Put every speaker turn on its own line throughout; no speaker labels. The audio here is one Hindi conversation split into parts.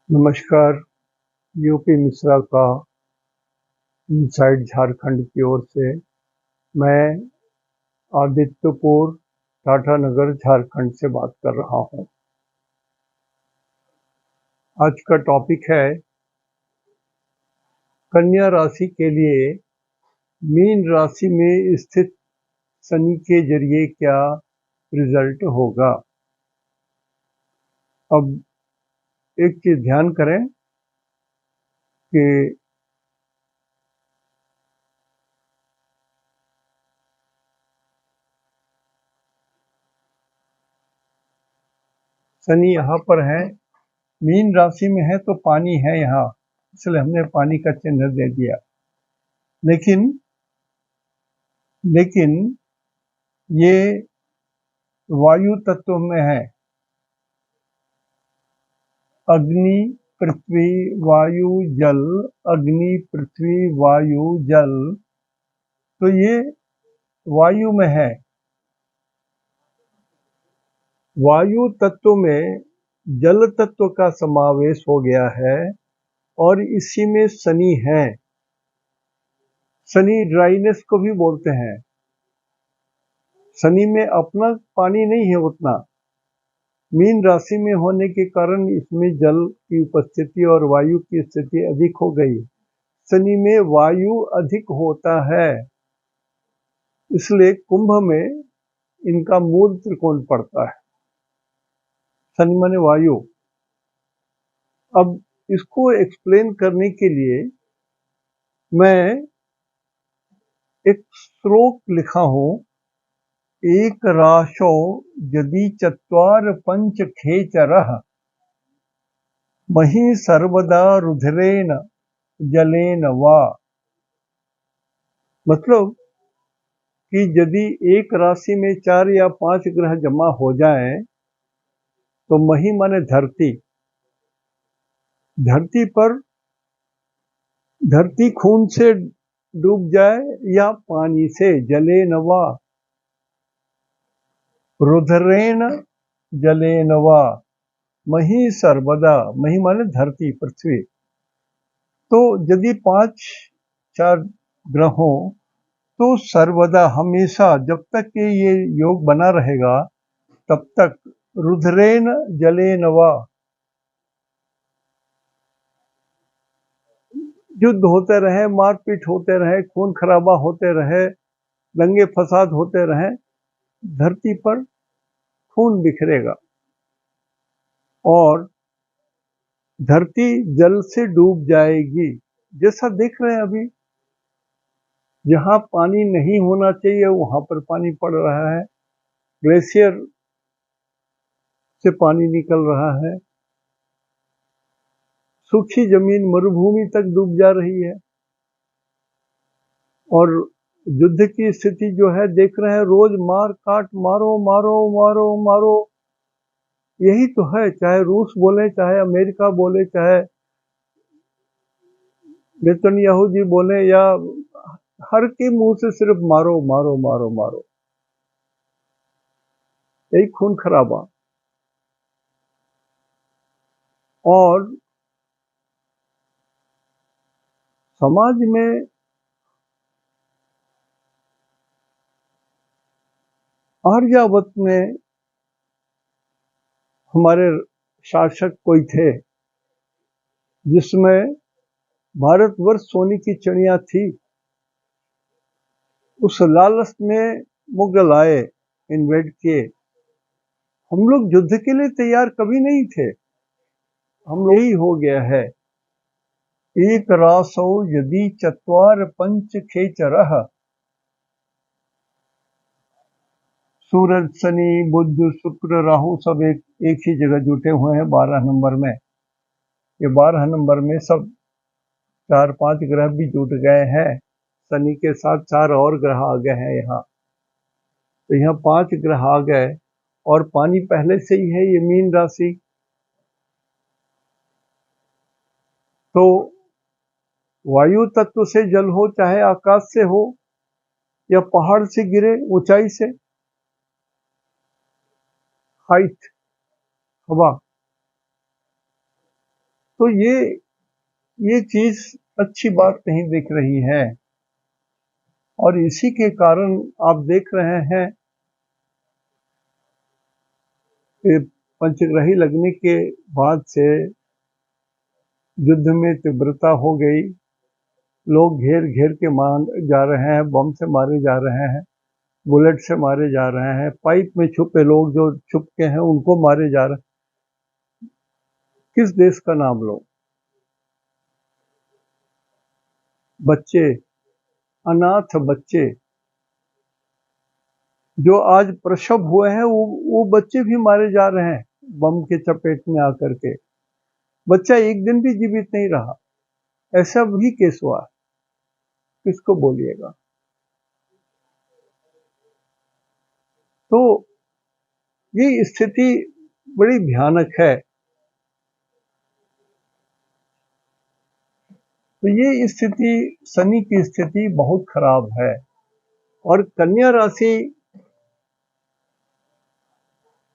नमस्कार। यूपी मिश्रा का इनसाइड झारखंड की ओर से मैं आदित्यपुर टाटा नगर झारखंड से बात कर रहा हूं। आज का टॉपिक है कन्या राशि के लिए मीन राशि में स्थित शनि के जरिए क्या रिजल्ट होगा। अब एक चीज ध्यान करें कि शनि यहाँ पर है, मीन राशि में है तो पानी है यहाँ, इसलिए हमने पानी का चिन्ह दे दिया। लेकिन ये वायु तत्व में है। अग्नि पृथ्वी वायु जल, अग्नि पृथ्वी वायु जल, तो ये वायु में है। वायु तत्व में जल तत्व का समावेश हो गया है और इसी में शनि है। शनि ड्राइनेस को भी बोलते हैं। शनि में अपना पानी नहीं है उतना, मीन राशि में होने के कारण इसमें जल की उपस्थिति और वायु की स्थिति अधिक हो गई। शनि में वायु अधिक होता है, इसलिए कुंभ में इनका मूल त्रिकोण पड़ता है। शनि माने वायु। अब इसको एक्सप्लेन करने के लिए मैं एक श्लोक लिखा हूं। एक राशो यदि चत्वार पंच खेचरः मही सर्वदा रुधिरेन जलेन वा। मतलब कि यदि एक राशि में 4 या 5 ग्रह जमा हो जाएं तो मही माने धरती, धरती खून से डूब जाए या पानी से, जलेन वा रुधिरेन जलेन वा मही सर्वदा, मही माने धरती पृथ्वी। तो यदि 5-4 ग्रह हो तो सर्वदा हमेशा जब तक कि ये योग बना रहेगा तब तक रुधिरेन जलेन वा, युद्ध होते रहे, मारपीट होते रहे, खून खराबा होते रहे, दंगे फसाद होते रहे, धरती पर खून बिखरेगा और धरती जल से डूब जाएगी। जैसा देख रहे हैं अभी, जहां पानी नहीं होना चाहिए वहां पर पानी पड़ रहा है, ग्लेशियर से पानी निकल रहा है, सूखी जमीन मरुभूमि तक डूब जा रही है। और युद्ध की स्थिति जो है देख रहे हैं, रोज मार काट, मारो मारो मारो मारो, यही तो है। चाहे रूस बोले, चाहे अमेरिका बोले, चाहे नेतन्याहू जी बोले, या हर के मुंह से सिर्फ मारो मारो मारो मारो, यही खून खराबा। और समाज में आर्यावर्त में हमारे शासक कोई थे जिसमें भारतवर्ष सोने की चिड़िया थी। उस लालच में मुगल आए, इन्वेड किए। हम लोग युद्ध के लिए तैयार कभी नहीं थे। हम यही हो गया है। एक रासौ यदि चत्वार पंच खेचरः, सूरज शनि बुध शुक्र राहु सब एक ही जगह जुटे हुए हैं 12 नंबर में। ये 12 नंबर में सब 4-5 ग्रह भी जुट गए हैं। शनि के साथ 4 और ग्रह आ गए हैं यहाँ, तो यहाँ 5 ग्रह आ गए और पानी पहले से ही है। ये मीन राशि, तो वायु तत्व से जल हो, चाहे आकाश से हो या पहाड़ से गिरे ऊंचाई से, हाइट हवा, तो ये चीज अच्छी बात नहीं दिख रही है, और इसी के कारण आप देख रहे हैं कि पंचग्राही लगने के बाद से युद्ध में तीव्रता हो गई, लोग घेर घेर के मार जा रहे हैं, बम से मारे जा रहे हैं, बुलेट से मारे जा रहे हैं, पाइप में छुपे लोग जो छुप के हैं उनको मारे जा रहे हैं। किस देश का नाम लो? बच्चे, अनाथ बच्चे जो आज प्रसव हुए हैं, वो बच्चे भी मारे जा रहे हैं बम के चपेट में आकर के। बच्चा एक दिन भी जीवित नहीं रहा, ऐसा भी केस हुआ। किसको बोलिएगा? तो ये स्थिति बड़ी भयानक है। तो ये स्थिति, शनि की स्थिति बहुत खराब है। और कन्या राशि,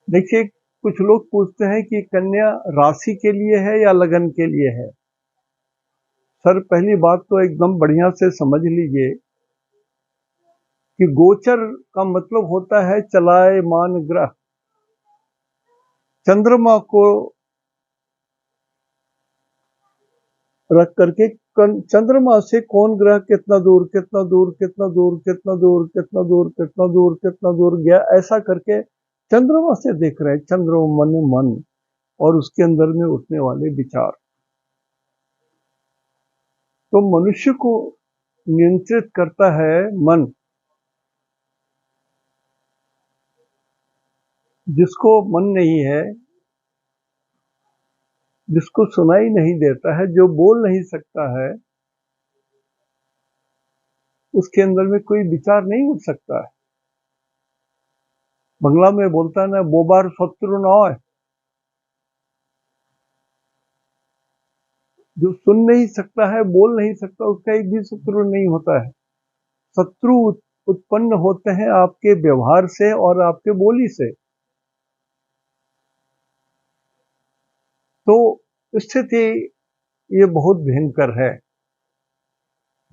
देखिए कुछ लोग पूछते हैं कि कन्या राशि के लिए है या लगन के लिए है। सर, पहली बात तो एकदम बढ़िया से समझ लीजिए कि गोचर का मतलब होता है चलायमान ग्रह। चंद्रमा को रख करके चंद्रमा से कौन ग्रह कितना दूर कितना दूर कितना दूर कितना दूर कितना दूर कितना दूर कितना दूर गया, ऐसा करके चंद्रमा से देख रहे हैं। चंद्रमा मन मन और उसके अंदर में उठने वाले विचार। तो मनुष्य को नियंत्रित करता है मन। जिसको मन नहीं है, जिसको सुनाई नहीं देता है, जो बोल नहीं सकता है, उसके अंदर में कोई विचार नहीं उठ सकता है। बंगला में बोलता है ना, बोबार शत्रु ना हो। जो सुन नहीं सकता है, बोल नहीं सकता, उसका एक भी शत्रु नहीं होता है। शत्रु उत्पन्न होते हैं आपके व्यवहार से और आपके बोली से। तो स्थिति ये बहुत भयंकर है।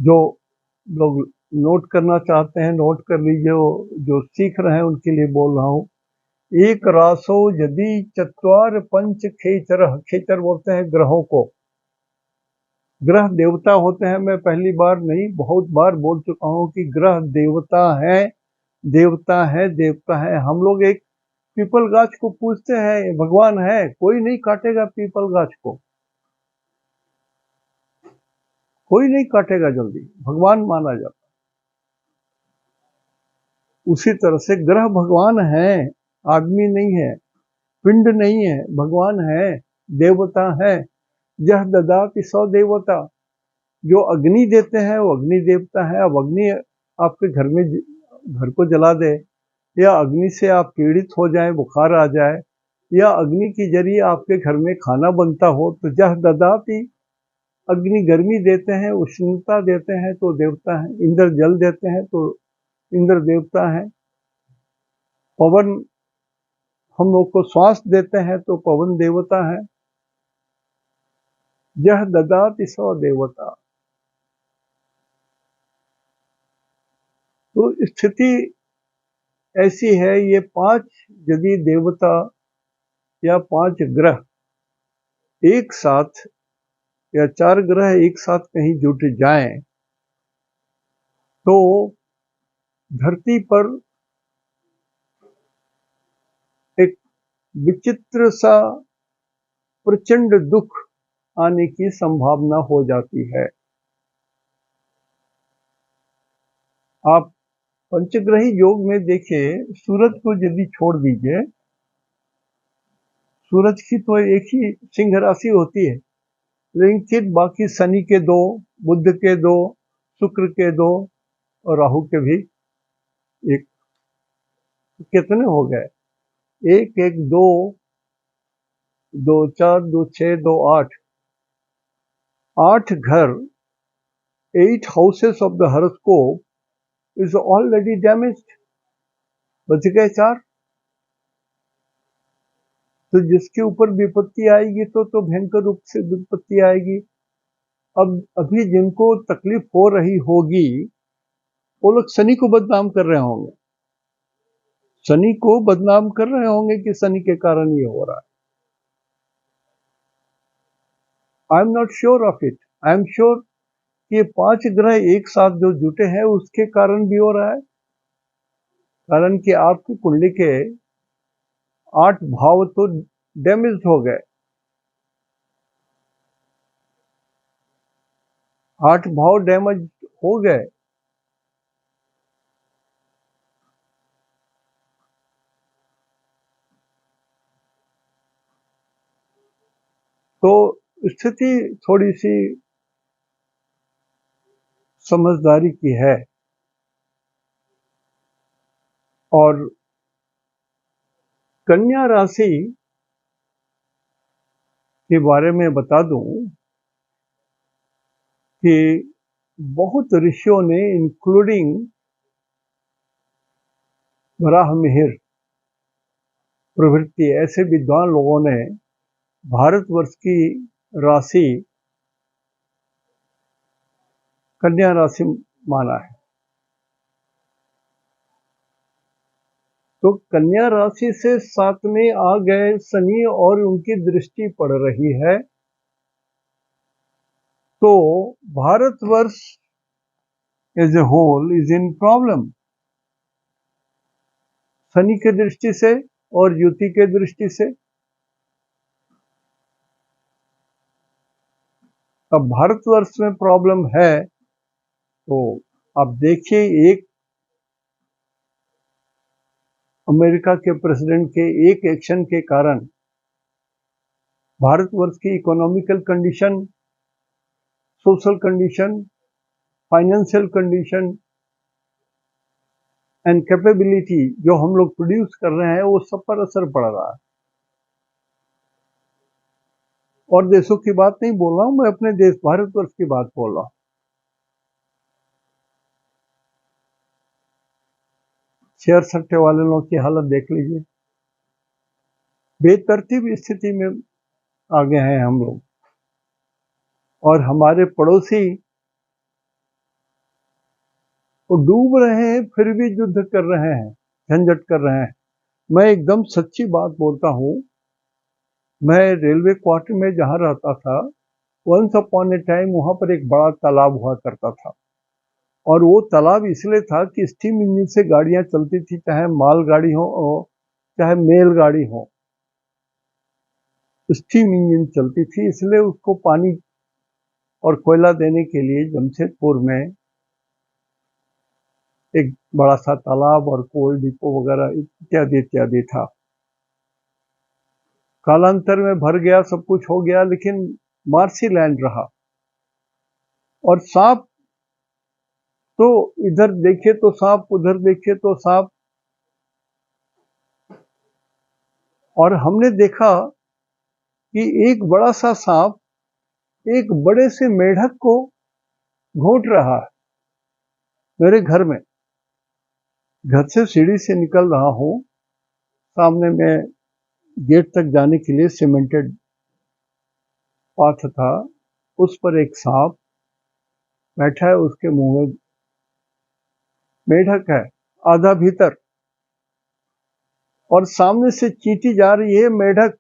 जो लोग नोट करना चाहते हैं नोट कर लीजिए, जो सीख रहे हैं उनके लिए बोल रहा हूँ। एक रासो यदि चत्वार पंच खेचर, खेचर बोलते हैं ग्रहों को। ग्रह देवता होते हैं। मैं पहली बार नहीं, बहुत बार बोल चुका हूं कि ग्रह देवता है, देवता है, देवता है। हम लोग एक पीपल गाछ को पूजते हैं, भगवान है, कोई नहीं काटेगा पीपल गाछ को, कोई नहीं काटेगा जल्दी, भगवान माना जाता। उसी तरह से ग्रह भगवान है, आदमी नहीं है, पिंड नहीं है, भगवान है, देवता है। यह ददाति सौ देवता, जो अग्नि देते हैं वो अग्नि देवता है। अब अग्नि आपके घर में घर को जला दे, या अग्नि से आप पीड़ित हो जाए, बुखार आ जाए, या अग्नि के जरिए आपके घर में खाना बनता हो, तो जह ददाति, अग्नि गर्मी देते हैं, उष्णता देते हैं तो देवता है। इंद्र जल देते हैं तो इंद्र देवता है। पवन हम लोग को श्वास देते हैं तो पवन देवता है। यह ददाति सौ देवता। तो स्थिति ऐसी है, ये पांच यदि देवता या पांच ग्रह एक साथ, या चार ग्रह एक साथ कहीं जुट जाएं, तो धरती पर एक विचित्र सा प्रचंड दुख आने की संभावना हो जाती है। आप पंचग्रही योग में देखिए, सूरज को यदि छोड़ दीजिए, सूरज की तो एक ही सिंह राशि होती है, लेकिन फिर बाकी शनि के दो, बुध के दो, शुक्र के दो और राहु के भी एक। कितने हो गए? एक एक दो, दो चार, दो छह, दो आठ, आठ घर, 8 houses of the horoscope is already damaged। बच गए चार। तो जिसके ऊपर विपत्ति आएगी तो भयंकर रूप से विपत्ति आएगी। अब अभी जिनको तकलीफ हो रही होगी वो लोग शनि को बदनाम कर रहे होंगे, शनि को बदनाम कर रहे होंगे कि शनि के कारण ये हो रहा है। I am not sure of it, I am sure कि ये 5 ग्रह एक साथ जो जुटे हैं उसके कारण भी हो रहा है। कारण कि आपकी कुंडली के 8 भाव तो डैमेज हो गए, 8 भाव डैमेज हो गए। तो स्थिति थोड़ी सी समझदारी की है। और कन्या राशि के बारे में बता दूं कि बहुत ऋषियों ने इंक्लूडिंग वराह मिहिर प्रभृति ऐसे विद्वान लोगों ने भारतवर्ष की राशि कन्या राशि माना है। तो कन्या राशि से 7 में आ गए शनि और उनकी दृष्टि पड़ रही है, तो Bharatvarsh as a whole is in problem, Shani की दृष्टि से और युति के दृष्टि से। अब भारतवर्ष में प्रॉब्लम है तो आप देखिए, एक अमेरिका के प्रेसिडेंट के एक एक्शन के कारण भारतवर्ष की economical condition, social condition, financial condition and capability जो हम लोग प्रोड्यूस कर रहे हैं वो सब पर असर पड़ रहा है। और देशों की बात नहीं बोल रहा हूं मैं, अपने देश भारतवर्ष की बात बोल रहा हूं। शेयर सट्टे वाले लोग की हालत देख लीजिए, बेतरतीब स्थिति में आ गए हैं हम लोग। और हमारे पड़ोसी वो डूब रहे हैं फिर भी युद्ध कर रहे हैं, झंझट कर रहे हैं। मैं एकदम सच्ची बात बोलता हूं, मैं रेलवे क्वार्टर में जहां रहता था, वंस अपॉन ए टाइम वहां पर एक बड़ा तालाब हुआ करता था। और वो तालाब इसलिए था कि स्टीम इंजन से गाड़ियां चलती थी, चाहे मालगाड़ी हो चाहे मेल गाड़ी हो, स्टीम इंजन चलती थी। इसलिए उसको पानी और कोयला देने के लिए जमशेदपुर में एक बड़ा सा तालाब और कोल डिपो वगैरह इत्यादि इत्यादि था। कालांतर में भर गया, सब कुछ हो गया, लेकिन मार्सी लैंड रहा। और सांप तो इधर देखे तो सांप, उधर देखे तो सांप। और हमने देखा कि एक बड़ा सा सांप एक बड़े से मेढक को घोंट रहा है मेरे घर में। घर से सीढ़ी से निकल रहा हूं, सामने में गेट तक जाने के लिए सीमेंटेड पाथ था, उस पर एक सांप बैठा है, उसके मुंह में मेढक है आधा भीतर, और सामने से चींटी जा रही है। मेढक,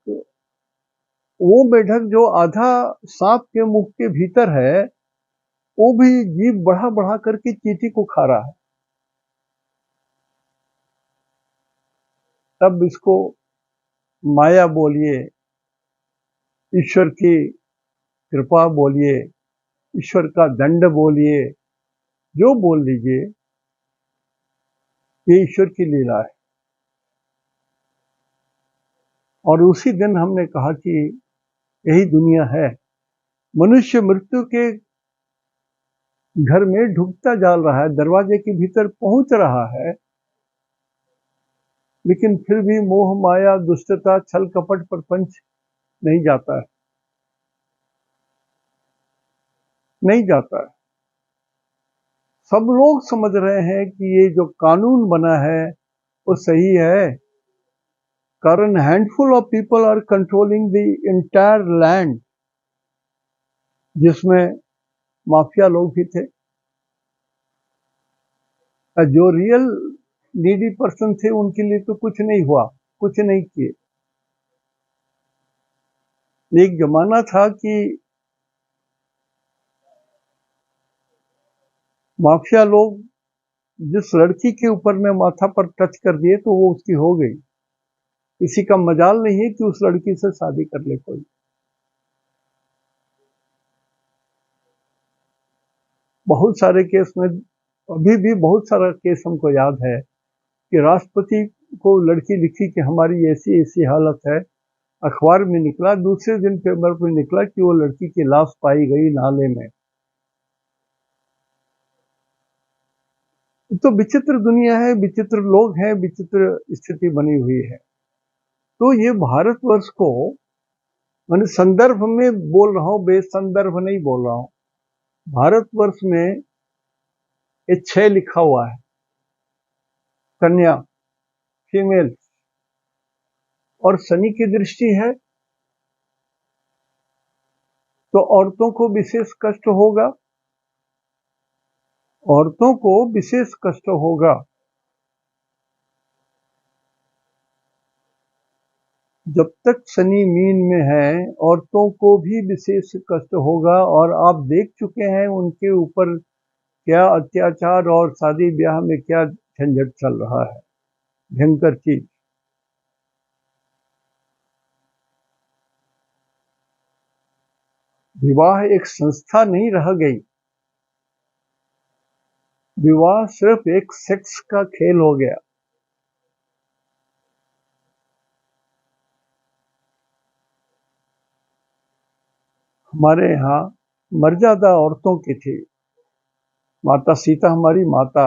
वो मेढक जो आधा सांप के मुंह के भीतर है, वो भी जीभ बढ़ा बढ़ा करके चींटी को खा रहा है। तब इसको माया बोलिए, ईश्वर की कृपा बोलिए, ईश्वर का दंड बोलिए, जो बोल लीजिए, ये ईश्वर की लीला है। और उसी दिन हमने कहा कि यही दुनिया है। मनुष्य मृत्यु के घर में ढुकता जा रहा है, दरवाजे के भीतर पहुंच रहा है, लेकिन फिर भी मोह माया दुष्टता छल कपट प्रपंच नहीं जाता है, नहीं जाता है। सब लोग समझ रहे हैं कि ये जो कानून बना है वो सही है, कारण handful of people are controlling the entire land, जिसमें माफिया लोग भी थे। जो रियल नीडी पर्सन थे उनके लिए तो कुछ नहीं हुआ, कुछ नहीं किए। एक जमाना था कि माफिया लोग जिस लड़की के ऊपर में माथा पर टच कर दिए तो वो उसकी हो गई, किसी का मजाल नहीं है कि उस लड़की से शादी कर ले कोई। बहुत सारे केस में अभी भी बहुत सारा केस हमको याद है कि राष्ट्रपति को लड़की लिखी कि हमारी ऐसी ऐसी हालत है, अखबार में निकला, दूसरे दिन पेपर में निकला कि वो लड़की की लाश पाई गई नाले में। तो विचित्र दुनिया है, विचित्र लोग हैं, विचित्र स्थिति बनी हुई है। तो ये भारतवर्ष को मैंने संदर्भ में बोल रहा हूं, बेसंदर्भ नहीं बोल रहा हूं। भारतवर्ष में ये 6 लिखा हुआ है, कन्या, फीमेल, और शनि की दृष्टि है तो औरतों को विशेष कष्ट होगा, औरतों को विशेष कष्ट होगा। जब तक शनि मीन में है औरतों को भी विशेष कष्ट होगा, और आप देख चुके हैं उनके ऊपर क्या अत्याचार और शादी ब्याह में क्या झंझट चल रहा है, भयंकर चीज। विवाह एक संस्था नहीं रह गई, विवाह सिर्फ एक सेक्स का खेल हो गया। हमारे यहाँ मर्यादा औरतों की थी। माता सीता हमारी माता,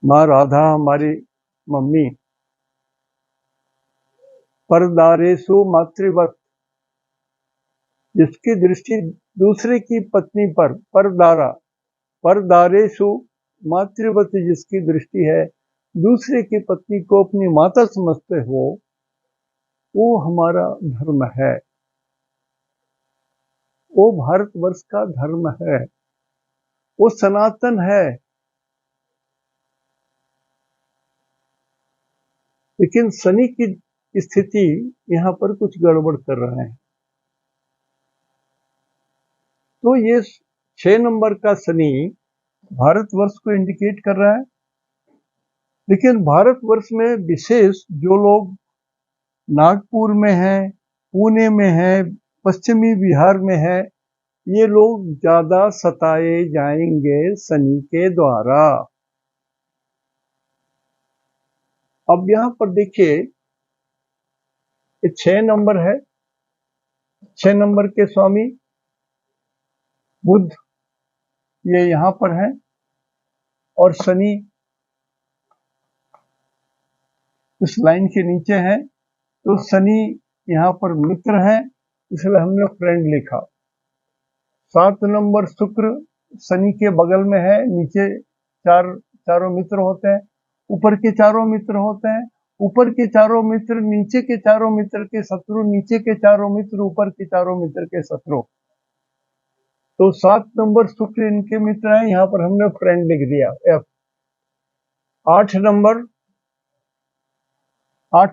माँ राधा हमारी मम्मी, परदारेसु मातृवत, जिसकी दृष्टि दूसरे की पत्नी पर, परदारा, परदारेसु मातृवत, जिसकी दृष्टि है दूसरे की पत्नी को अपनी माता समझते हो, वो हमारा धर्म है, वो भारतवर्ष का धर्म है, वो सनातन है। लेकिन शनि की स्थिति यहाँ पर कुछ गड़बड़ कर रहे हैं। तो ये 6 नंबर का शनि भारतवर्ष को इंडिकेट कर रहा है। लेकिन भारतवर्ष में विशेष जो लोग नागपुर में हैं, पुणे में हैं, पश्चिमी बिहार में हैं, ये लोग ज्यादा सताए जाएंगे शनि के द्वारा। अब यहां पर देखिए, ये 6 नंबर है, 6 नंबर के स्वामी बुध, ये यहां पर है, और शनि इस लाइन के नीचे है। तो शनि यहाँ पर मित्र है, इसलिए हमने फ्रेंड लिखा। 7 नंबर शुक्र शनि के बगल में है, नीचे चारों मित्र होते हैं, ऊपर के चारों मित्र होते हैं, ऊपर के चारों मित्र नीचे के चारों मित्र के शत्रु, नीचे के चारों मित्र ऊपर के चारों मित्र के शत्रु। तो 7 नंबर शुक्र इनके मित्र हैं, यहाँ पर हमने फ्रेंड लिख दिया F। 8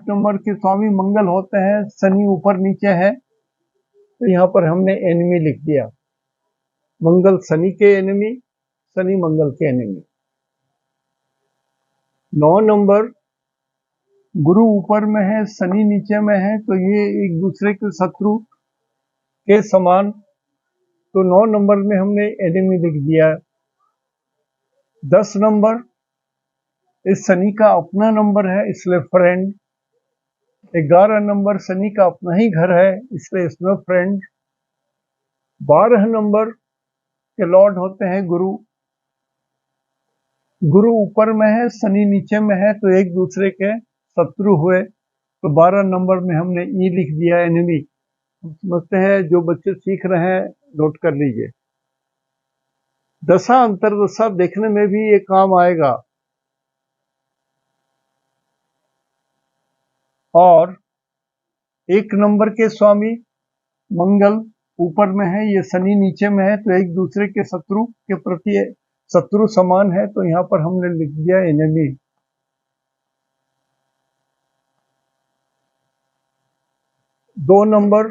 नंबर के स्वामी मंगल होते हैं, शनि ऊपर नीचे है, तो यहाँ पर हमने एनिमी लिख दिया। मंगल शनि के एनिमी, शनि मंगल के एनिमी। 9 नंबर गुरु ऊपर में है, शनि नीचे में है, तो ये एक दूसरे के शत्रु के समान, तो 9 नंबर में हमने एनिमी लिख दिया। 10 नंबर इस शनि का अपना नंबर है, इसलिए फ्रेंड। 11 नंबर शनि का अपना ही घर है, इसलिए इसमें फ्रेंड। 12 नंबर के लॉर्ड होते हैं गुरु, गुरु ऊपर में है, शनि नीचे में है, तो एक दूसरे के शत्रु हुए। तो 12 नंबर में हमने ई लिख दिया, एनिमी। समझते हैं, जो बच्चे सीख रहे हैं नोट कर लीजिए। दशा अंतरदशा देखने में भी ये काम आएगा। और 1 नंबर के स्वामी मंगल ऊपर में है, ये शनि नीचे में है, तो एक दूसरे के शत्रु के प्रति शत्रु समान है, तो यहाँ पर हमने लिख दिया एनिमी। 2 नंबर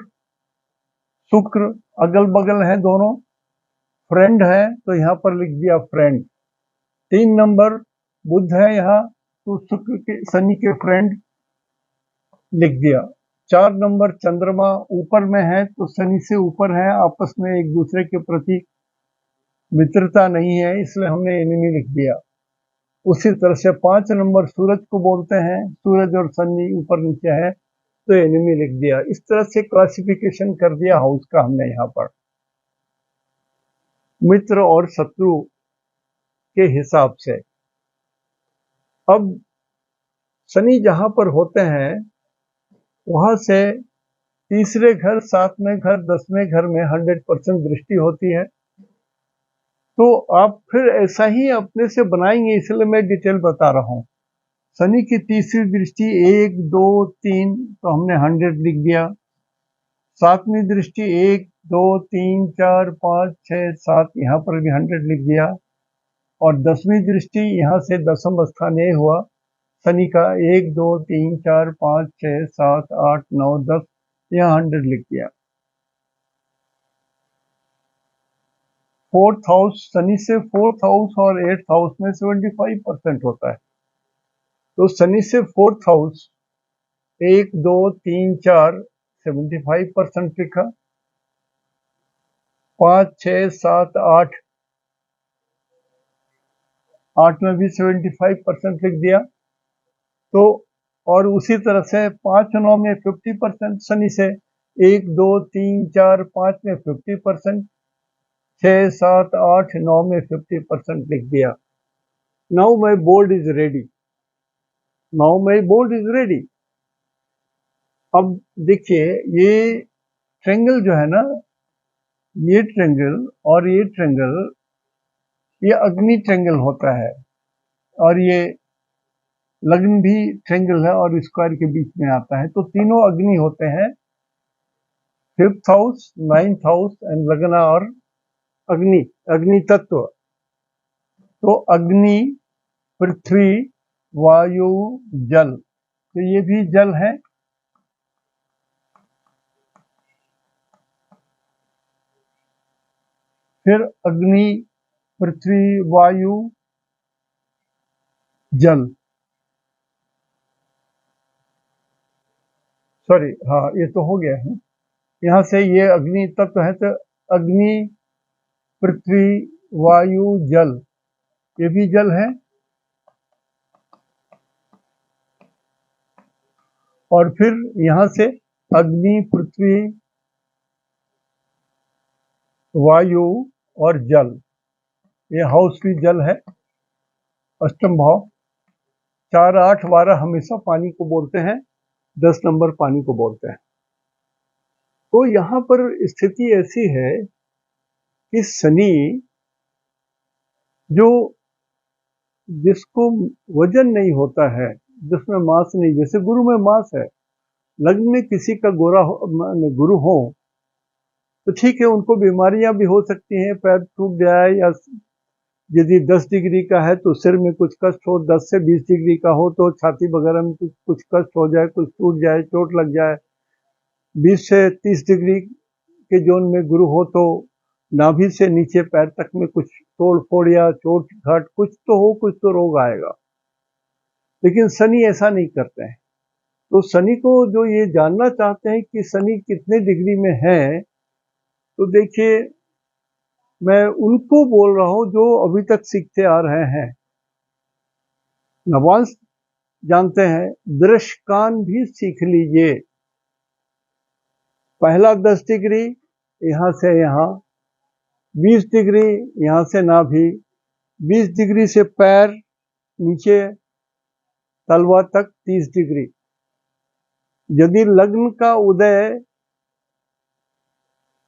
शुक्र अगल बगल है दोनों, फ्रेंड है, तो यहाँ पर लिख दिया फ्रेंड। 3 नंबर बुध है यहाँ, तो शुक्र के शनि के फ्रेंड लिख दिया। 4 नंबर चंद्रमा ऊपर में है, तो शनि से ऊपर है, आपस में एक दूसरे के प्रति मित्रता नहीं है, इसलिए हमने एनिमी लिख दिया। उसी तरह से 5 नंबर सूरज को बोलते हैं, सूरज और शनि ऊपर नीचे है, तो एनिमी लिख दिया। इस तरह से क्लासिफिकेशन कर दिया हाउस का हमने यहाँ पर मित्र और शत्रु के हिसाब से। अब शनि जहां पर होते हैं वहां से तीसरे घर, 7वें घर, 10वें घर में 100% दृष्टि होती है, तो आप फिर ऐसा ही अपने से बनाएंगे, इसलिए मैं डिटेल बता रहा हूं। शनि की तीसरी दृष्टि 1, 2, 3, तो हमने 100 लिख दिया। 7वीं दृष्टि 1, 2, 3, 4, 5, 6, 7, यहाँ पर भी 100 लिख दिया। और 10वीं दृष्टि यहाँ से दसम स्थान ये हुआ शनि का, 1, 2, 3, 4, 5, 6, 7, 8, 9, 10, यहाँ 100 लिख दिया। 4th हाउस, शनि से 4th हाउस और 8th हाउस में 75% होता है, तो शनि से 4th हाउस 1, 2, 3, 4 75% लिखा। 5, 6, 7, 8, 8 में भी 75% लिख दिया। तो और उसी तरह से 5, 9 में 50%, शनि से 1, 2, 3, 4, 5 में 50%, 6, 7, 8, 9 में 50% लिख दिया। Now my board is ready, now my board is ready. अब देखिए ये ट्रेंगल जो है ना, ये ट्रेंगल और ये ट्रेंगल, ये अग्नि ट्रेंगल होता है, और ये लग्न भी ट्रेंगल है और स्क्वायर के बीच में आता है, तो तीनों अग्नि होते हैं, 5th house, 9th house and लग्न और अग्नि, अग्नि तत्व। तो अग्नि, पृथ्वी, वायु, जल, तो ये भी जल है। फिर अग्नि, पृथ्वी, वायु, जल, सॉरी, हाँ ये तो हो गया है। यहाँ से ये अग्नि तत्व है, तो अग्नि, पृथ्वी, वायु, जल, ये भी जल है। और फिर यहाँ से अग्नि, पृथ्वी, वायु और जल, ये हाउस भी जल है, अष्टम भाव। 4, 8, 12 हमेशा पानी को बोलते हैं, 10 नंबर पानी को बोलते हैं। तो यहाँ पर स्थिति ऐसी है कि शनि जो, जिसको वजन नहीं होता है, जिसमें मांस नहीं, जैसे गुरु में मांस है, लग्न में किसी का गुरु हो तो ठीक है, उनको बीमारियां भी हो सकती हैं, पैर टूट जाए, या यदि 10 डिग्री का है तो सिर में कुछ कष्ट हो, 10 से 20 डिग्री का हो तो छाती वगैरह में कुछ कष्ट हो जाए, कुछ टूट जाए, चोट लग जाए। 20 से 30 डिग्री के जोन में गुरु हो तो नाभि से नीचे पैर तक में कुछ तोड़ फोड़ या चोट घाट कुछ तो हो, कुछ तो रोग आएगा। लेकिन शनि ऐसा नहीं करते हैं। तो शनि को जो ये जानना चाहते हैं कि शनि कितने डिग्री में है, तो देखिए मैं उनको बोल रहा हूं जो अभी तक सीखते आ रहे हैं। नवांश जानते हैं, दृश्यकान भी सीख लीजिए। पहला 10 डिग्री यहां से यहां, 20 डिग्री यहां से नाभि, 20 डिग्री से पैर नीचे तलवा तक 30 डिग्री। यदि लग्न का उदय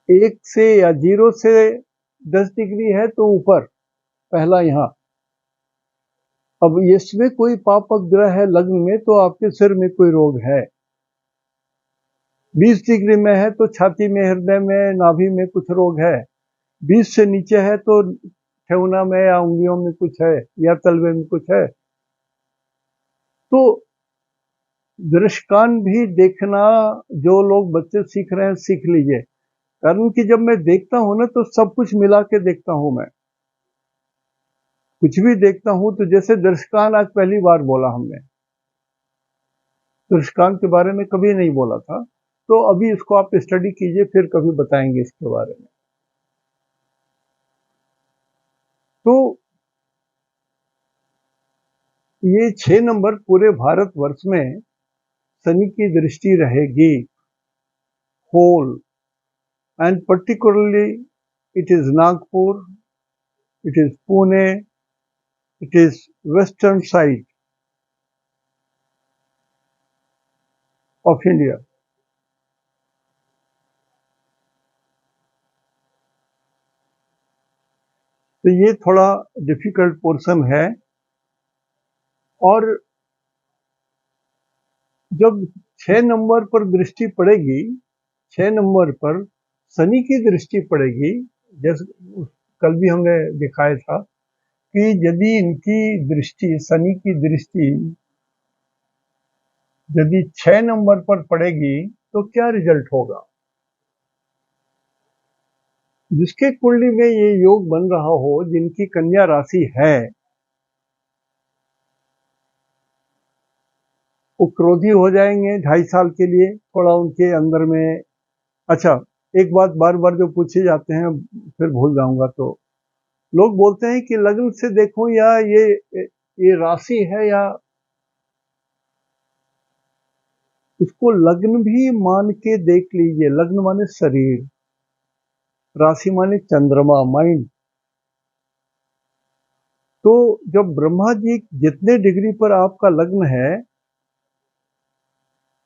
1 से या 0 से 10 डिग्री है तो ऊपर, पहला यहां। अब इसमें कोई पापक ग्रह है लग्न में तो आपके सिर में कोई रोग है, 20 डिग्री में है तो छाती में, हृदय में, नाभि में कुछ रोग है। 20 से नीचे है तो ठेहुना में या उंगलियों में कुछ है या तलवे में कुछ है। तो दृष्टांत भी देखना जो लोग बच्चे सीख रहे हैं सीख लीजिए, कारण कि जब मैं देखता हूं ना तो सब कुछ मिला के देखता हूं। मैं कुछ भी देखता हूं तो जैसे दृष्टांत आज पहली बार बोला हमने, दृष्टांत के बारे में कभी नहीं बोला था, तो अभी इसको आप स्टडी कीजिए, फिर कभी बताएंगे इसके बारे में। तो ये 6 नंबर पूरे भारतवर्ष में शनि की दृष्टि रहेगी, whole, and particularly it is Nagpur, it is Pune, it is western side of India. तो ये थोड़ा डिफिकल्ट पोर्शन है। और जब 6 नंबर पर दृष्टि पड़ेगी, 6 नंबर पर शनि की दृष्टि पड़ेगी, जैसे कल भी हमने दिखाया था कि यदि इनकी दृष्टि, शनि की दृष्टि यदि 6 नंबर पर पड़ेगी तो क्या रिजल्ट होगा। जिसके कुंडली में ये योग बन रहा हो, जिनकी कन्या राशि है, वो क्रोधी हो जाएंगे 2.5 साल के लिए, थोड़ा उनके अंदर में। अच्छा, एक बात बार बार जो पूछे जाते हैं, फिर भूल जाऊंगा, तो लोग बोलते हैं कि लग्न से देखो या ये राशि है, या इसको लग्न भी मान के देख लीजिए। लग्न माने शरीर, राशि माने चंद्रमा, माइंड। तो जब ब्रह्मा जी जितने डिग्री पर आपका लग्न है,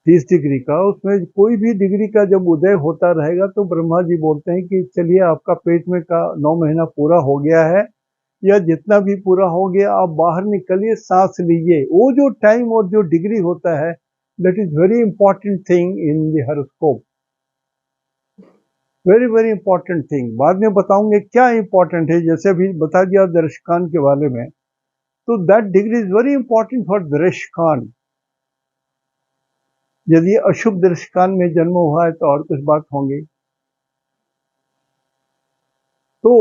30 डिग्री का, उसमें कोई भी डिग्री का जब उदय होता रहेगा तो ब्रह्मा जी बोलते हैं कि चलिए आपका पेट में का 9 महीना पूरा हो गया है, या जितना भी पूरा हो गया, आप बाहर निकलिए, सांस लीजिए। वो जो टाइम और जो डिग्री होता है, that is very important thing in the horoscope, very very important thing. बाद में बताऊंगे क्या इंपॉर्टेंट है, जैसे अभी बता दिया दर्शकान के बारे में। तो that degree is very important for दर्शकान। यदि अशुभ दर्शकान में जन्म हुआ है तो और कुछ बात होंगी। तो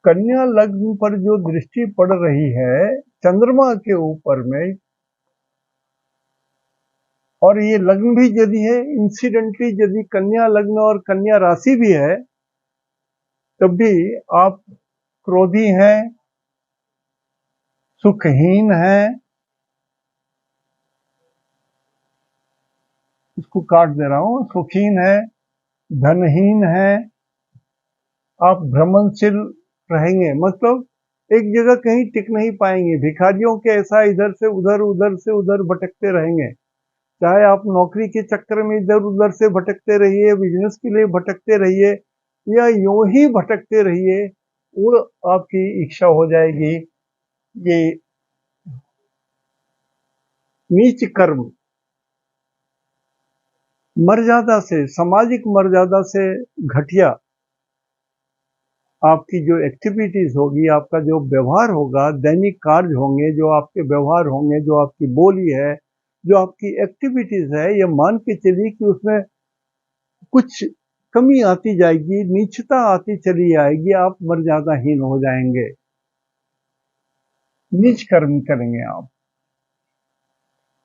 कन्या लग्न पर जो दृष्टि पड़ रही है चंद्रमा के ऊपर में, और ये लग्न भी यदि है, इंसिडेंटली यदि कन्या लग्न और कन्या राशि भी है, तब भी आप क्रोधी हैं, सुखहीन हैं, इसको काट दे रहा हूं, सुखहीन है, धनहीन है, आप भ्रमणशील रहेंगे, मतलब एक जगह कहीं टिक नहीं पाएंगे, भिखारियों के ऐसा इधर से उधर, उधर से उधर भटकते रहेंगे। चाहे आप नौकरी के चक्कर में इधर उधर से भटकते रहिए, बिजनेस के लिए भटकते रहिए, या यूं ही भटकते रहिए, वो आपकी इच्छा हो जाएगी। ये नीच कर्म, मर्यादा से, सामाजिक मर्यादा से घटिया आपकी जो एक्टिविटीज होगी, आपका जो व्यवहार होगा, दैनिक कार्य होंगे, जो आपके व्यवहार होंगे, जो आपकी बोली है, जो आपकी एक्टिविटीज है, ये मान के चलिए कि उसमें कुछ कमी आती जाएगी, नीचता आती चली आएगी, आप मर्यादाहीन हो जाएंगे, नीच कर्म करेंगे आप,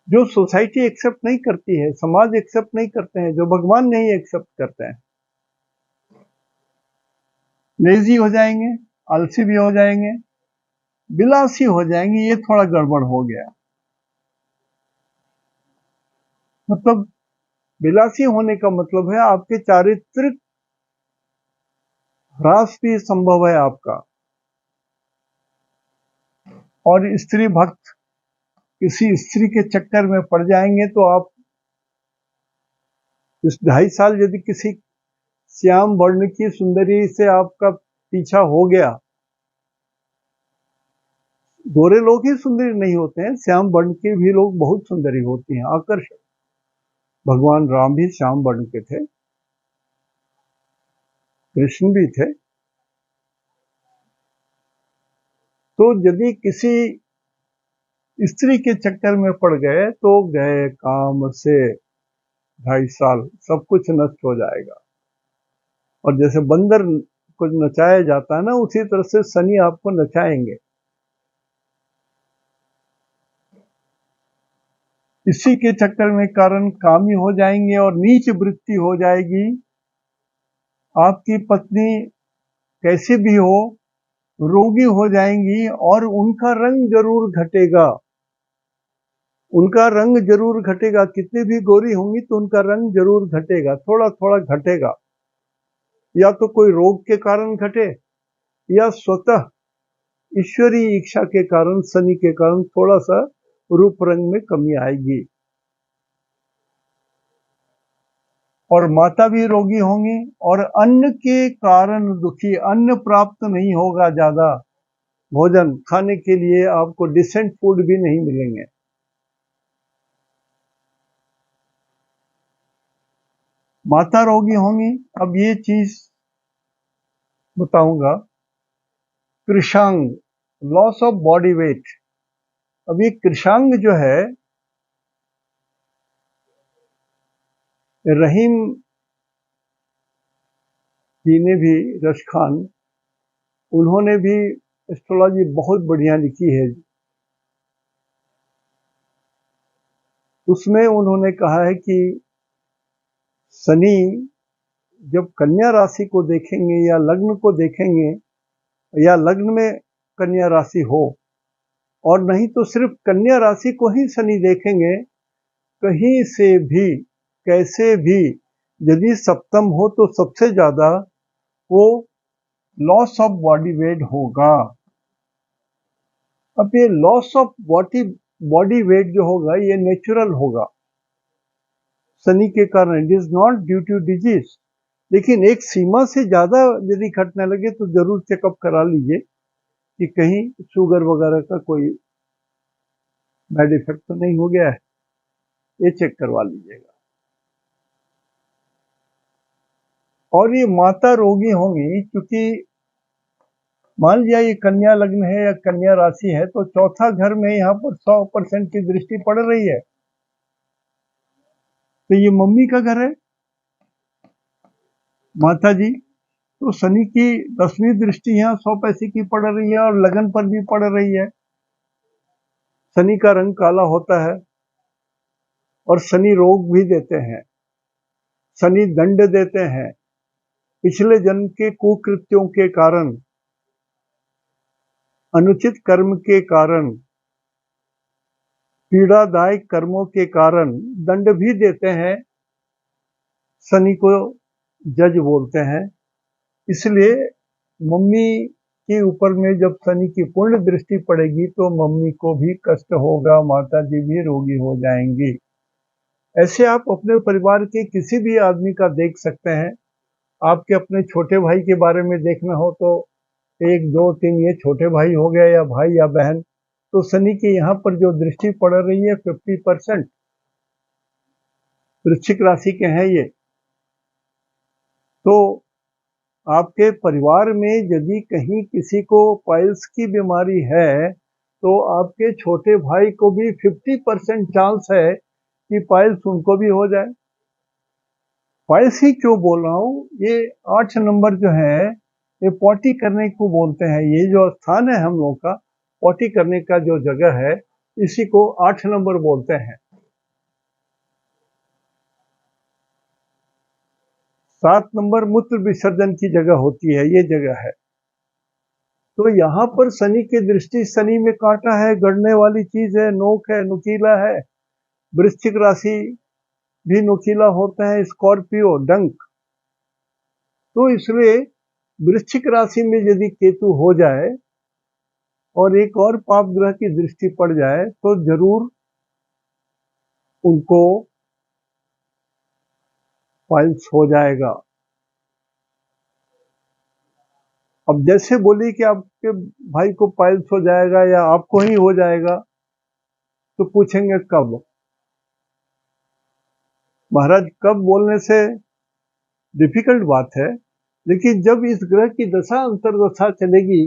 जो सोसाइटी एक्सेप्ट नहीं करती है, समाज एक्सेप्ट नहीं करते हैं, जो भगवान नहीं एक्सेप्ट करते हैं। लेजी हो जाएंगे, आलसी भी हो जाएंगे, विलासी हो जाएंगे। ये थोड़ा गड़बड़ हो गया, मतलब विलासी होने का मतलब है आपके चारित्रिक ह्रास भी संभव है आपका। और स्त्री भक्त किसी स्त्री के चक्कर में पड़ जाएंगे तो आप इस 2.5 साल यदि किसी श्याम वर्ण की सुंदरी से आपका पीछा हो गया, गोरे लोग ही सुंदरी नहीं होते हैं, श्याम वर्ण के भी लोग बहुत सुंदरी होती हैं, आकर्षक। भगवान राम भी श्याम वर्ण के थे, कृष्ण भी थे। तो यदि किसी स्त्री के चक्कर में पड़ गए तो गए काम से 2.5 साल, सब कुछ नष्ट हो जाएगा। और जैसे बंदर को नचाया जाता है ना, उसी तरह से शनि आपको नचाएंगे। इसी के चक्कर में कारण कामी हो जाएंगे और नीच वृत्ति हो जाएगी। आपकी पत्नी कैसी भी हो, रोगी हो जाएंगी और उनका रंग जरूर घटेगा। उनका रंग जरूर घटेगा, कितनी भी गोरी होंगी तो उनका रंग जरूर घटेगा, थोड़ा थोड़ा घटेगा। या तो कोई रोग के कारण घटे, या स्वतः ईश्वरीय इच्छा के कारण, शनि के कारण थोड़ा सा रूप रंग में कमी आएगी। और माता भी रोगी होंगी और अन्न के कारण दुखी, अन्न प्राप्त नहीं होगा, ज्यादा भोजन खाने के लिए आपको डिसेंट फूड भी नहीं मिलेंगे। माता रोगी होंगी। अब ये चीज बताऊंगा, कृशांग, लॉस ऑफ बॉडी वेट। अब ये कृशांग जो है, रहीम जी ने भी, रश खान, उन्होंने भी एस्ट्रोलॉजी बहुत बढ़िया लिखी है। उसमें उन्होंने कहा है कि शनि जब कन्या राशि को देखेंगे या लग्न को देखेंगे, या लग्न में कन्या राशि हो, और नहीं तो सिर्फ कन्या राशि को ही शनि देखेंगे, कहीं से भी कैसे भी यदि सप्तम हो तो सबसे ज्यादा वो लॉस ऑफ बॉडी वेट होगा। अब ये लॉस ऑफ बॉडी वेट जो होगा ये नेचुरल होगा शनि के कारण, it is not due to disease. लेकिन एक सीमा से ज्यादा यदि घटने लगे तो जरूर चेकअप करा लीजिए कि कहीं शुगर वगैरह का कोई बैड इफेक्ट तो नहीं हो गया है, ये चेक करवा लीजिएगा। और ये माता रोगी होंगी, क्योंकि मान लिया ये कन्या लग्न है या कन्या राशि है, तो चौथा घर में यहाँ पर 100% की दृष्टि पड़ रही है, तो ये मम्मी का घर है, माता जी। तो शनि की 10वीं दृष्टि यहाँ 100 पैसे की पड़ रही है और लगन पर भी पड़ रही है। शनि का रंग काला होता है और शनि रोग भी देते हैं, शनि दंड देते हैं। पिछले जन्म के कुकृत्यों के कारण, अनुचित कर्म के कारण, पीड़ादायक कर्मों के कारण दंड भी देते हैं। शनि को जज बोलते हैं। इसलिए मम्मी के ऊपर में जब शनि की पूर्ण दृष्टि पड़ेगी तो मम्मी को भी कष्ट होगा, माता जी भी रोगी हो जाएंगी। ऐसे आप अपने परिवार के किसी भी आदमी का देख सकते हैं। आपके अपने छोटे भाई के बारे में देखना हो तो 1, 2, 3 ये छोटे भाई हो गए, या भाई या बहन, तो शनि की यहाँ पर जो दृष्टि पड़ रही है 50% वृश्चिक राशि के हैं ये। तो आपके परिवार में यदि कहीं किसी को पाइल्स की बीमारी है तो आपके छोटे भाई को भी 50% चांस है कि पाइल्स उनको भी हो जाए। पाइल्स ही क्यों बोल रहा हूं, ये 8 नंबर जो है ये पॉटी करने को बोलते हैं। ये जो स्थान है हम लोग का पॉटी करने का जो जगह है, इसी को 8 नंबर बोलते हैं। 7 नंबर मूत्र विसर्जन की जगह होती है, ये जगह है। तो यहाँ पर शनि की दृष्टि, शनि में कांटा है, गड़ने वाली चीज है, नोक है, नुकीला है। वृश्चिक राशि भी नुकीला होता है, स्कॉर्पियो, डंक। तो इसलिए वृश्चिक राशि में यदि केतु हो जाए और एक और पाप ग्रह की दृष्टि पड़ जाए तो जरूर उनको पाइल्स हो जाएगा। अब जैसे बोली कि आपके भाई को पाइल्स हो जाएगा या आपको ही हो जाएगा, तो पूछेंगे कब। महाराज कब बोलने से डिफिकल्ट बात है, लेकिन जब इस ग्रह की दशा अंतर्दशा चलेगी,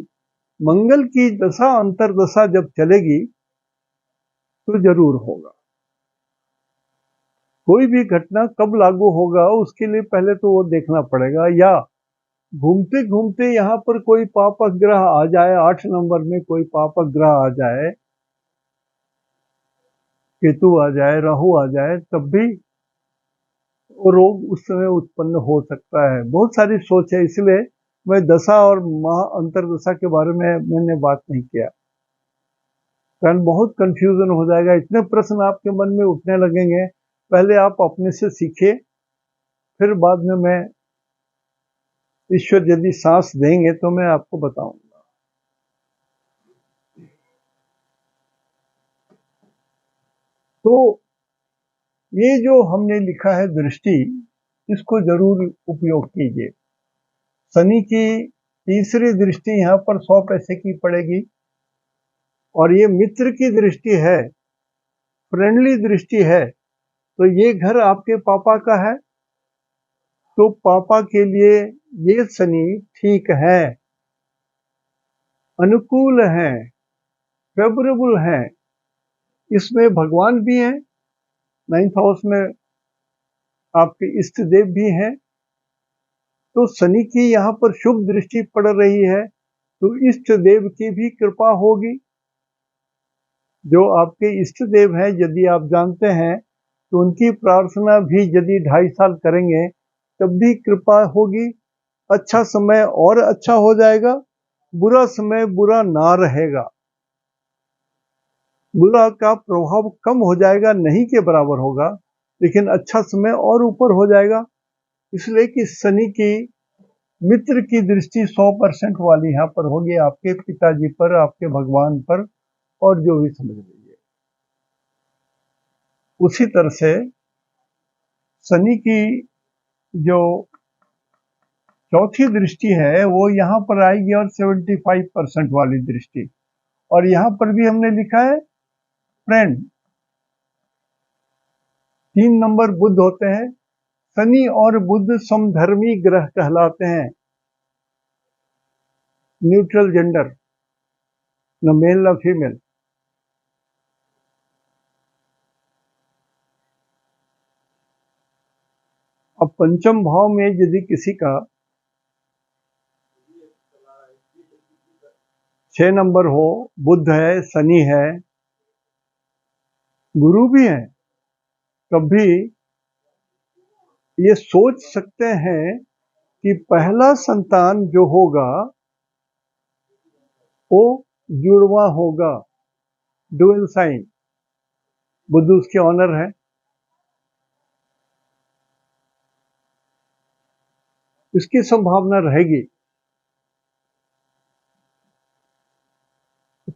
मंगल की दशा अंतर्दशा जब चलेगी तो जरूर होगा। कोई भी घटना कब लागू होगा उसके लिए पहले तो वो देखना पड़ेगा, या घूमते घूमते यहाँ पर कोई पापक ग्रह आ जाए, 8 नंबर में कोई पापक ग्रह आ जाए, केतु आ जाए, राहु आ जाए, तब भी वो रोग उस समय उत्पन्न हो सकता है। बहुत सारी सोच है, इसलिए मैं दशा और माह अंतरदशा के बारे में मैंने बात नहीं किया, कारण बहुत कंफ्यूजन हो जाएगा, इतने प्रश्न आपके मन में उठने लगेंगे। पहले आप अपने से सीखिए, फिर बाद में मैं, ईश्वर यदि सांस देंगे तो मैं आपको बताऊंगा। तो ये जो हमने लिखा है दृष्टि, इसको जरूर उपयोग कीजिए। शनि की तीसरी दृष्टि यहाँ पर 100 पैसे की पड़ेगी, और ये मित्र की दृष्टि है, फ्रेंडली दृष्टि है। तो ये घर आपके पापा का है, तो पापा के लिए ये शनि ठीक है, अनुकूल है, फेवरेबल है। इसमें भगवान भी हैं, 9th हाउस में आपके इष्ट देव भी हैं, तो शनि की यहाँ पर शुभ दृष्टि पड़ रही है, तो इष्ट देव की भी कृपा होगी। जो आपके इष्ट देव हैं, यदि आप जानते हैं, तो उनकी प्रार्थना भी यदि 2.5 साल करेंगे तब भी कृपा होगी। अच्छा समय और अच्छा हो जाएगा, बुरा समय बुरा ना रहेगा, बुरा का प्रभाव कम हो जाएगा, नहीं के बराबर होगा, लेकिन अच्छा समय और ऊपर हो जाएगा। इसलिए कि शनि की मित्र की दृष्टि 100% वाली यहाँ पर होगी आपके पिताजी पर, आपके भगवान पर, और जो भी समझ लीजिए। उसी तरह से शनि की जो चौथी दृष्टि है वो यहाँ पर आएगी, और 75% वाली दृष्टि। और यहाँ पर भी हमने लिखा है फ्रेंड, 3 नंबर बुध होते हैं। शनि और बुध समधर्मी ग्रह कहलाते हैं, न्यूट्रल जेंडर, न मेल न फीमेल। अब पंचम भाव में यदि किसी का 6 नंबर हो, बुध है, शनि है, गुरु भी है, तब भी ये सोच सकते हैं कि पहला संतान जो होगा वो जुड़वा होगा, डुअल साइन, बुध उसके ऑनर है। इसकी संभावना रहेगी।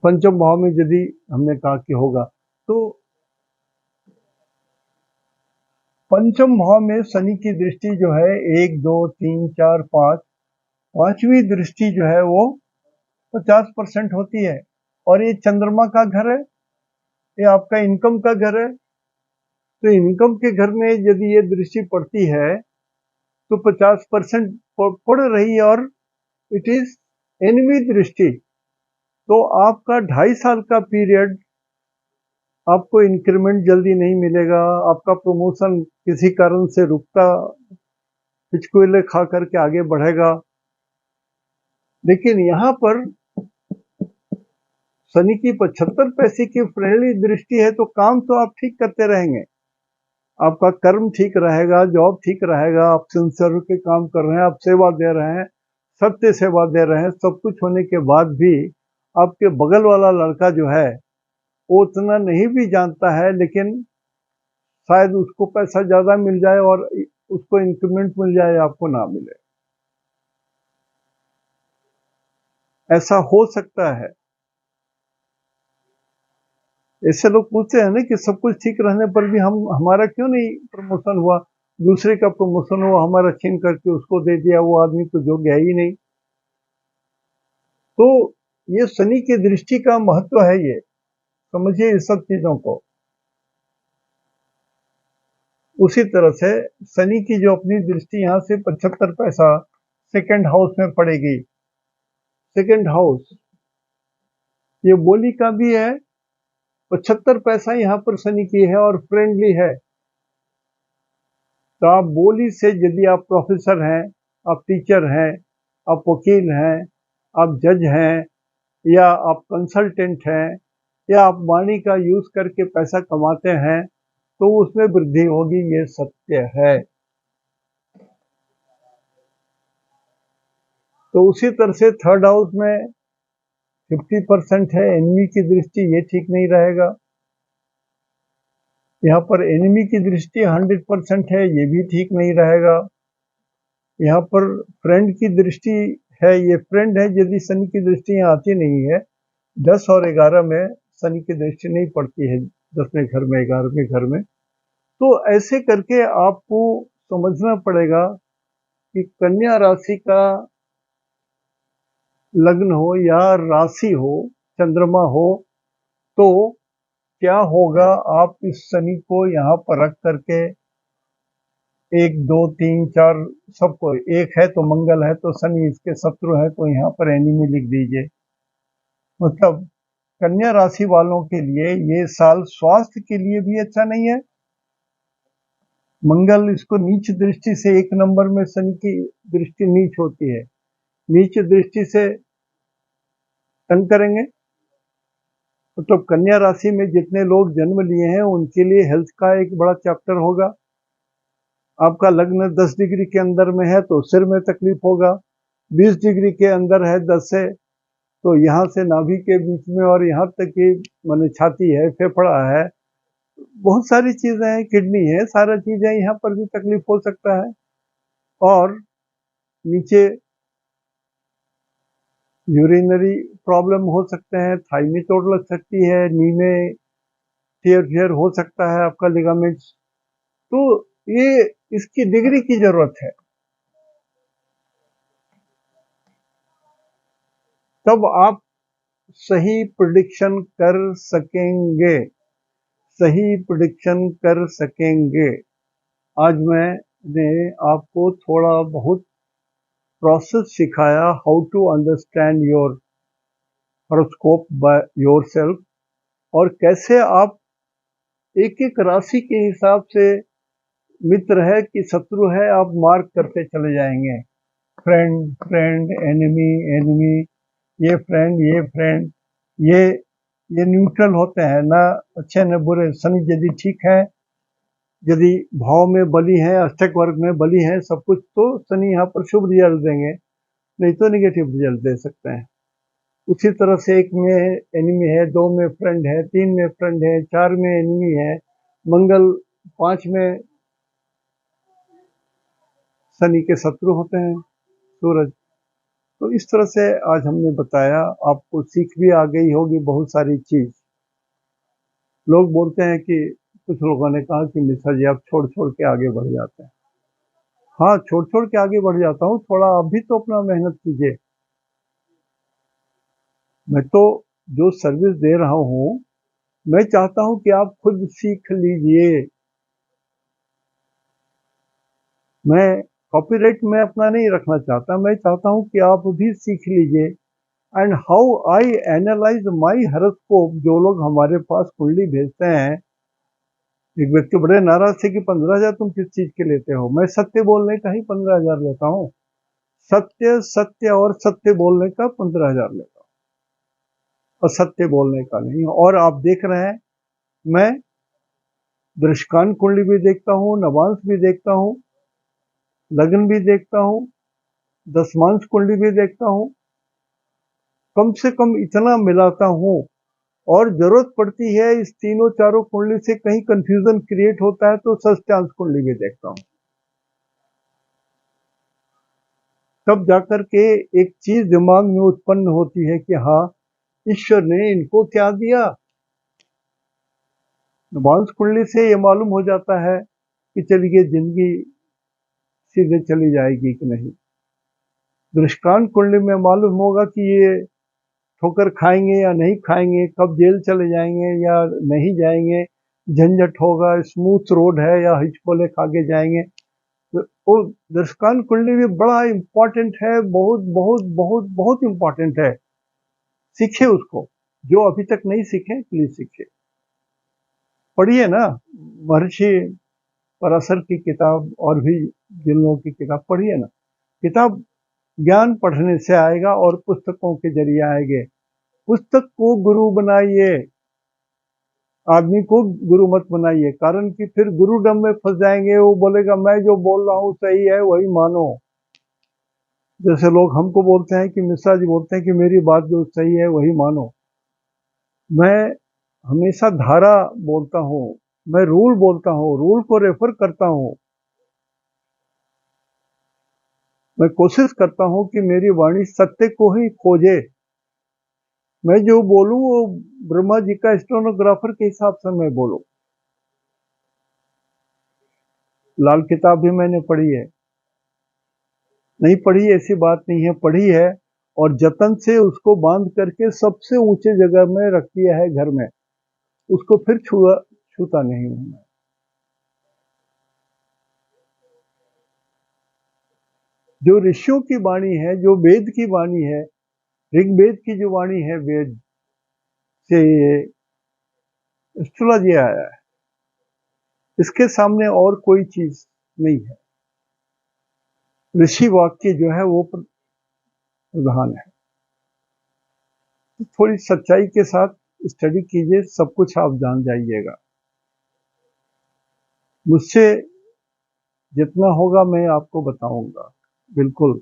पंचम भाव में यदि हमने कहा कि होगा, तो पंचम भाव में शनि की दृष्टि जो है 1 2 3 4 5, पांचवी दृष्टि जो है वो 50% होती है, और ये चंद्रमा का घर है, ये आपका इनकम का घर है। तो इनकम के घर में यदि ये दृष्टि पड़ती है तो 50% पड़ रही है, और इट इज एनिमी दृष्टि। तो आपका 2.5 साल का पीरियड, आपको इंक्रीमेंट जल्दी नहीं मिलेगा, आपका प्रमोशन किसी कारण से रुकता, हिचकोले खा करके आगे बढ़ेगा। लेकिन यहाँ पर शनि की 75 पैसे की फ्रेंडली दृष्टि है, तो काम तो आप ठीक करते रहेंगे, आपका कर्म ठीक रहेगा, जॉब ठीक रहेगा, आप सिंसियर के काम कर रहे हैं, आप सेवा दे रहे हैं, सत्य सेवा दे रहे हैं। सब कुछ होने के बाद भी आपके बगल वाला लड़का जो है वो उतना नहीं भी जानता है, लेकिन शायद उसको पैसा ज्यादा मिल जाए और उसको इंक्रीमेंट मिल जाए, आपको ना मिले, ऐसा हो सकता है। ऐसे लोग पूछते हैं ना कि सब कुछ ठीक रहने पर भी हमारा क्यों नहीं प्रमोशन हुआ, दूसरे का प्रमोशन हुआ, हमारा छीन करके उसको दे दिया, वो आदमी तो योग्य है ही नहीं। तो ये शनि की दृष्टि का महत्व है, ये समझिए इस सब चीजों को। उसी तरह से शनि की जो अपनी दृष्टि यहाँ से 75 पैसा सेकंड हाउस में पड़ेगी। सेकंड हाउस ये बोली का भी है, 75 पैसा यहाँ पर शनि की है और फ्रेंडली है। तो आप बोली से, यदि आप प्रोफेसर हैं, आप टीचर हैं, आप वकील हैं, आप जज हैं, या आप कंसल्टेंट हैं, या आप वाणी का यूज करके पैसा कमाते हैं, तो उसमें वृद्धि होगी, ये सत्य है। तो उसी तरह से थर्ड हाउस में 50% है एनिमी की दृष्टि, ये ठीक नहीं रहेगा। यहाँ पर एनिमी की दृष्टि 100% है, ये भी ठीक नहीं रहेगा। यहाँ पर फ्रेंड की दृष्टि है, ये फ्रेंड है, यदि शनि की दृष्टि यहाँ आती नहीं है। 10 और 11 में शनि की दृष्टि नहीं पड़ती है, 10वें घर में, 11वें घर में। तो ऐसे करके आपको समझना पड़ेगा कि कन्या राशि का लग्न हो या राशि हो, चंद्रमा हो, तो क्या होगा। आप इस शनि को यहाँ पर रख करके 1 2 3 4 सबको, एक है तो मंगल है तो शनि इसके शत्रु है, तो यहाँ पर एनिमी लिख दीजिए। मतलब कन्या राशि वालों के लिए ये साल स्वास्थ्य के लिए भी अच्छा नहीं है। मंगल इसको नीच दृष्टि से, 1 नंबर में शनि की दृष्टि नीच होती है, नीच दृष्टि से तंग करेंगे। तो कन्या राशि में जितने लोग जन्म लिए हैं उनके लिए हेल्थ का एक बड़ा चैप्टर होगा। आपका लग्न 10 डिग्री के अंदर में है तो सिर में तकलीफ होगा, 20 डिग्री के अंदर है 10 से, तो यहाँ से नाभि के बीच में और यहाँ तक कि माने छाती है, फेफड़ा है, बहुत सारी चीजें हैं, किडनी है, सारा चीजें यहाँ पर भी तकलीफ हो सकता है। और नीचे यूरिनरी प्रॉब्लम हो सकते हैं, थाई में चोट लग सकती है, नी में टियर हो सकता है आपका लिगामेंट्स। तो ये इसकी डिग्री की जरूरत है, तब आप सही प्रिडिक्शन कर सकेंगे, सही प्रिडिक्शन कर सकेंगे। आज मैंने आपको थोड़ा बहुत प्रोसेस सिखाया, how to understand your horoscope by yourself, और कैसे आप एक एक राशि के हिसाब से मित्र है कि शत्रु है आप मार्क करते चले जाएंगे। फ्रेंड फ्रेंड, एनिमी एनिमी, ये फ्रेंड ये फ्रेंड, ये न्यूट्रल होते हैं ना, अच्छे न बुरे। शनि यदि ठीक है, यदि भाव में बली है, अष्टक वर्ग में बली है, सब कुछ, तो शनि यहाँ पर शुभ रिजल्ट देंगे, नहीं तो निगेटिव रिजल्ट दे सकते हैं। उसी तरह से 1 में एनिमी है, 2 में फ्रेंड है, 3 में फ्रेंड है, 4 में एनिमी है, मंगल 5 में शनि के शत्रु होते हैं, सूरज। तो इस तरह से आज हमने बताया, आपको सीख भी आ गई होगी बहुत सारी चीज। लोग बोलते हैं कि, कुछ लोगों ने कहा कि मिश्रा जी आप छोड़ छोड़ के आगे बढ़ जाते हैं। हाँ, छोड़ छोड़ के आगे बढ़ जाता हूँ, थोड़ा आप भी तो अपना मेहनत कीजिए। मैं तो जो सर्विस दे रहा हूँ, मैं चाहता हूँ कि आप खुद सीख लीजिए। मैं कॉपीराइट में अपना नहीं रखना चाहता, मैं चाहता हूँ कि आप भी सीख लीजिए। And how I analyse my horoscope. जो लोग हमारे पास कुंडली भेजते हैं, एक व्यक्ति बड़े नाराज थे कि 15,000 तुम किस चीज के लेते हो। मैं सत्य बोलने का ही 15,000 लेता हूँ, सत्य सत्य और सत्य बोलने का 15,000 लेता हूँ, और सत्य बोलने का नहीं। और आप देख रहे हैं, मैं दृष्टांत कुंडली भी देखता हूँ, नवांश भी देखता हूँ, लग्न भी देखता हूँ, दशमांश कुंडली भी देखता हूँ, कम से कम इतना मिलाता हूँ। और जरूरत पड़ती है इस तीनों चारों कुंडली से कहीं कंफ्यूजन क्रिएट होता है तो षष्ठांश कुंडली भी देखता हूँ, तब जाकर के एक चीज दिमाग में उत्पन्न होती है कि हाँ, ईश्वर ने इनको क्या दिया। नवांश कुंडली से ये मालूम हो जाता है कि चलिए जिंदगी सीधे चली जाएगी कि नहीं। दृष्टांत कुंडली में मालूम होगा कि ये ठोकर खाएंगे या नहीं खाएंगे, कब जेल चले जाएंगे या नहीं जाएंगे, झंझट होगा, स्मूथ रोड है या हिचकोले खा के जाएंगे। तो वो दर्शकान कुंडली भी बड़ा इंपॉर्टेंट है, बहुत बहुत बहुत बहुत इंपॉर्टेंट है। सीखे उसको, जो अभी तक नहीं सीखे प्लीज सीखे। पढ़िए ना महर्षि पराशर की किताब और भी जिन लोगों की किताब पढ़िए ना। किताब ज्ञान पढ़ने से आएगा और पुस्तकों के जरिए आएंगे। पुस्तक को गुरु बनाइए, आदमी को गुरु मत बनाइए, कारण कि फिर गुरुडम में फंस जाएंगे। वो बोलेगा मैं जो बोल रहा हूँ सही है वही मानो। जैसे लोग हमको बोलते हैं कि मिश्रा जी बोलते हैं कि मेरी बात जो सही है वही मानो। मैं हमेशा धारा बोलता हूँ, मैं रूल बोलता हूँ, रूल को रेफर करता हूँ। मैं कोशिश करता हूँ कि मेरी वाणी सत्य को ही खोजे। मैं जो बोलूं वो ब्रह्मा जी का स्टेनोग्राफर के हिसाब से मैं बोलूं। लाल किताब भी मैंने पढ़ी है, नहीं पढ़ी ऐसी बात नहीं है, पढ़ी है और जतन से उसको बांध करके सबसे ऊंचे जगह में रख दिया है घर में। उसको फिर छूता नहीं हूं मैं। जो ऋषियों की वाणी है, जो वेद की वाणी है, ऋग्वेद की जो वाणी है, वेद से एस्ट्रोलॉजी आया है, इसके सामने और कोई चीज नहीं है। ऋषि वाक्य जो है वो प्रधान है। तो थोड़ी सच्चाई के साथ स्टडी कीजिए, सब कुछ आप जान जाइएगा। मुझसे जितना होगा मैं आपको बताऊंगा, बिल्कुल।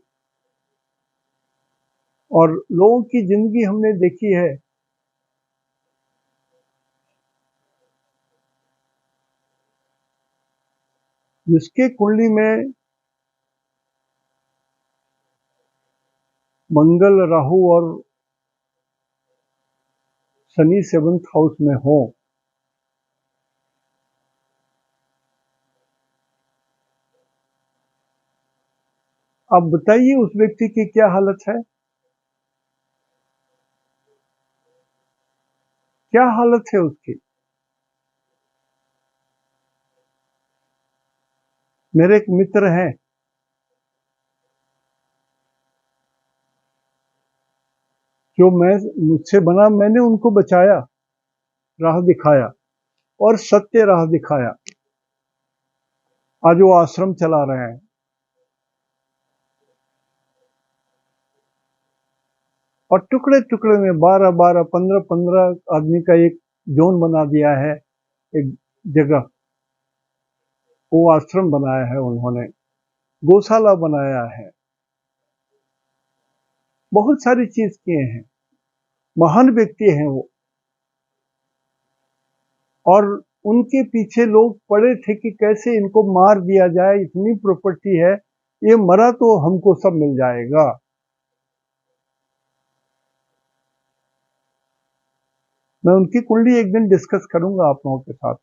और लोगों की जिंदगी हमने देखी है, जिसके कुंडली में मंगल, राहु और शनि 7th हाउस में हो, आप बताइए उस व्यक्ति की क्या हालत है, क्या हालत है उसकी। मेरे एक मित्र हैं, जो मुझसे बना, मैंने उनको बचाया, राह दिखाया और सत्य राह दिखाया। आज वो आश्रम चला रहे हैं और टुकड़े टुकड़े में 12-12, 15-15 आदमी का एक जोन बना दिया है, एक जगह। वो आश्रम बनाया है उन्होंने, गौशाला बनाया है, बहुत सारी चीज किए हैं। महान व्यक्ति हैं वो। और उनके पीछे लोग पड़े थे कि कैसे इनको मार दिया जाए, इतनी प्रॉपर्टी है, ये मरा तो हमको सब मिल जाएगा। मैं उनकी कुंडली एक दिन डिस्कस करूंगा आप लोगों के साथ।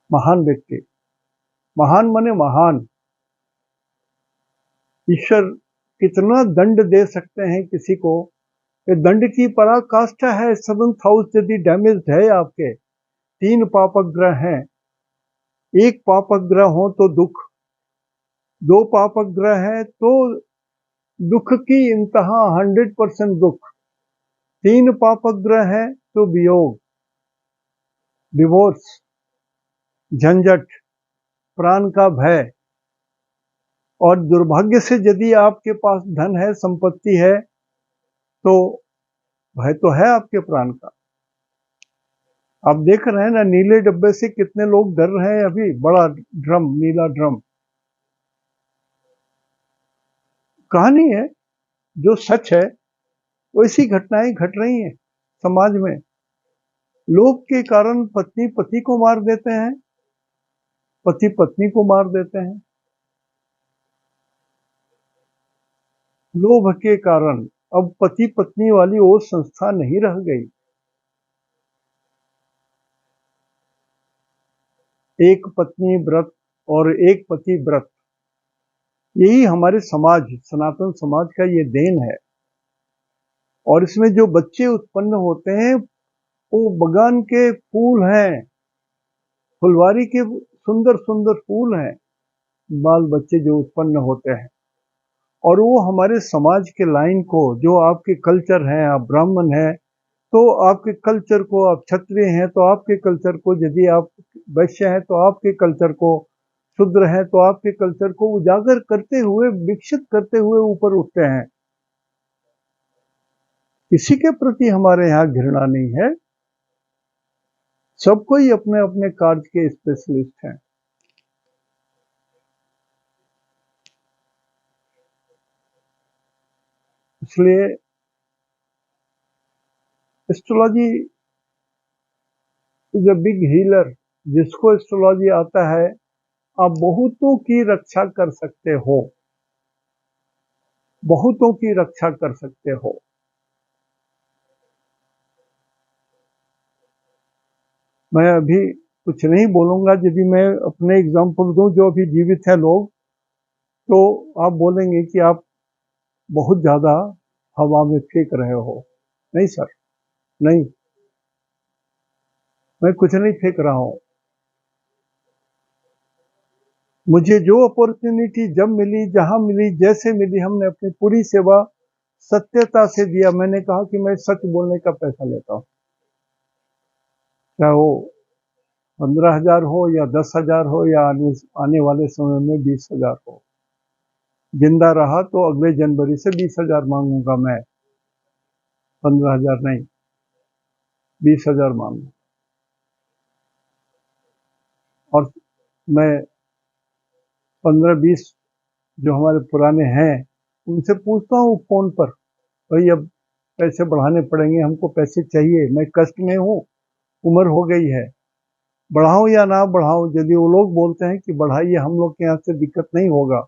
महान व्यक्ति, महान माने महान। ईश्वर कितना दंड दे सकते हैं किसी को, ये दंड की पराकाष्ठा है। 7th हाउस यदि डैमेज्ड है आपके, 3 पापक ग्रह हैं, एक पापक ग्रह हो तो दुख, 2 पापक ग्रह हैं तो दुख की इंतहा, 100% दुख, 3 पापक ग्रह हैं तो वियोग, डिवोर्स, झंझट, प्राण का भय। और दुर्भाग्य से यदि आपके पास धन है, संपत्ति है, तो भय तो है आपके प्राण का। आप देख रहे हैं ना, नीले डब्बे से कितने लोग डर रहे हैं अभी। बड़ा ड्रम, नीला ड्रम, कहानी है, जो सच है वैसी घटनाएं घट रही हैं समाज में। लोभ के कारण पत्नी पति को मार देते हैं, पति पत्नी को मार देते हैं, लोभ के कारण। अब पति पत्नी वाली वो संस्था नहीं रह गई। एक पत्नी व्रत और एक पति व्रत, यही हमारे समाज, सनातन समाज का ये देन है। और इसमें जो बच्चे उत्पन्न होते हैं, वो बगान के फूल हैं, फुलवारी के सुंदर सुंदर फूल हैं, बाल बच्चे जो उत्पन्न होते हैं, और वो हमारे समाज के लाइन को, जो आपके कल्चर हैं, आप ब्राह्मण हैं तो आपके कल्चर को, आप क्षत्रिय हैं तो आपके कल्चर को, यदि आप वैश्य हैं तो आपके कल्चर को, शूद्र हैं तो आपके कल्चर को उजागर करते हुए, विकसित करते हुए ऊपर उठते हैं। किसी के प्रति हमारे यहाँ घृणा नहीं है, सबको ही अपने अपने कार्य के स्पेशलिस्ट हैं। इसलिए astrology is a big healer. जिसको एस्ट्रोलॉजी आता है, आप बहुतों की रक्षा कर सकते हो, बहुतों की रक्षा कर सकते हो। मैं अभी कुछ नहीं बोलूंगा, यदि मैं अपने एग्जाम्पल दूं, जो अभी जीवित हैं लोग, तो आप बोलेंगे कि आप बहुत ज्यादा हवा में फेंक रहे हो। नहीं सर, नहीं, मैं कुछ नहीं फेंक रहा हूं। मुझे जो अपॉर्चुनिटी जब मिली, जहां मिली, जैसे मिली, हमने अपनी पूरी सेवा सत्यता से दिया। मैंने कहा कि मैं सच बोलने का पैसा लेता हूं, चाहे वो 15,000 हो या 10,000 हो या आने वाले समय में 20,000 हो। जिंदा रहा तो अगले जनवरी से 20,000 मांगूंगा मैं, 15,000 नहीं, 20,000 मांगूंगा। और मैं 15-20 जो हमारे पुराने हैं उनसे पूछता हूँ फोन पर, भाई अब पैसे बढ़ाने पड़ेंगे, हमको पैसे चाहिए, मैं कष्ट में हूँ, उम्र हो गई है, बढ़ाऊं या ना बढ़ाऊं। यदि वो लोग बोलते हैं कि बढ़ाइए, हम लोग के यहाँ से दिक्कत नहीं होगा,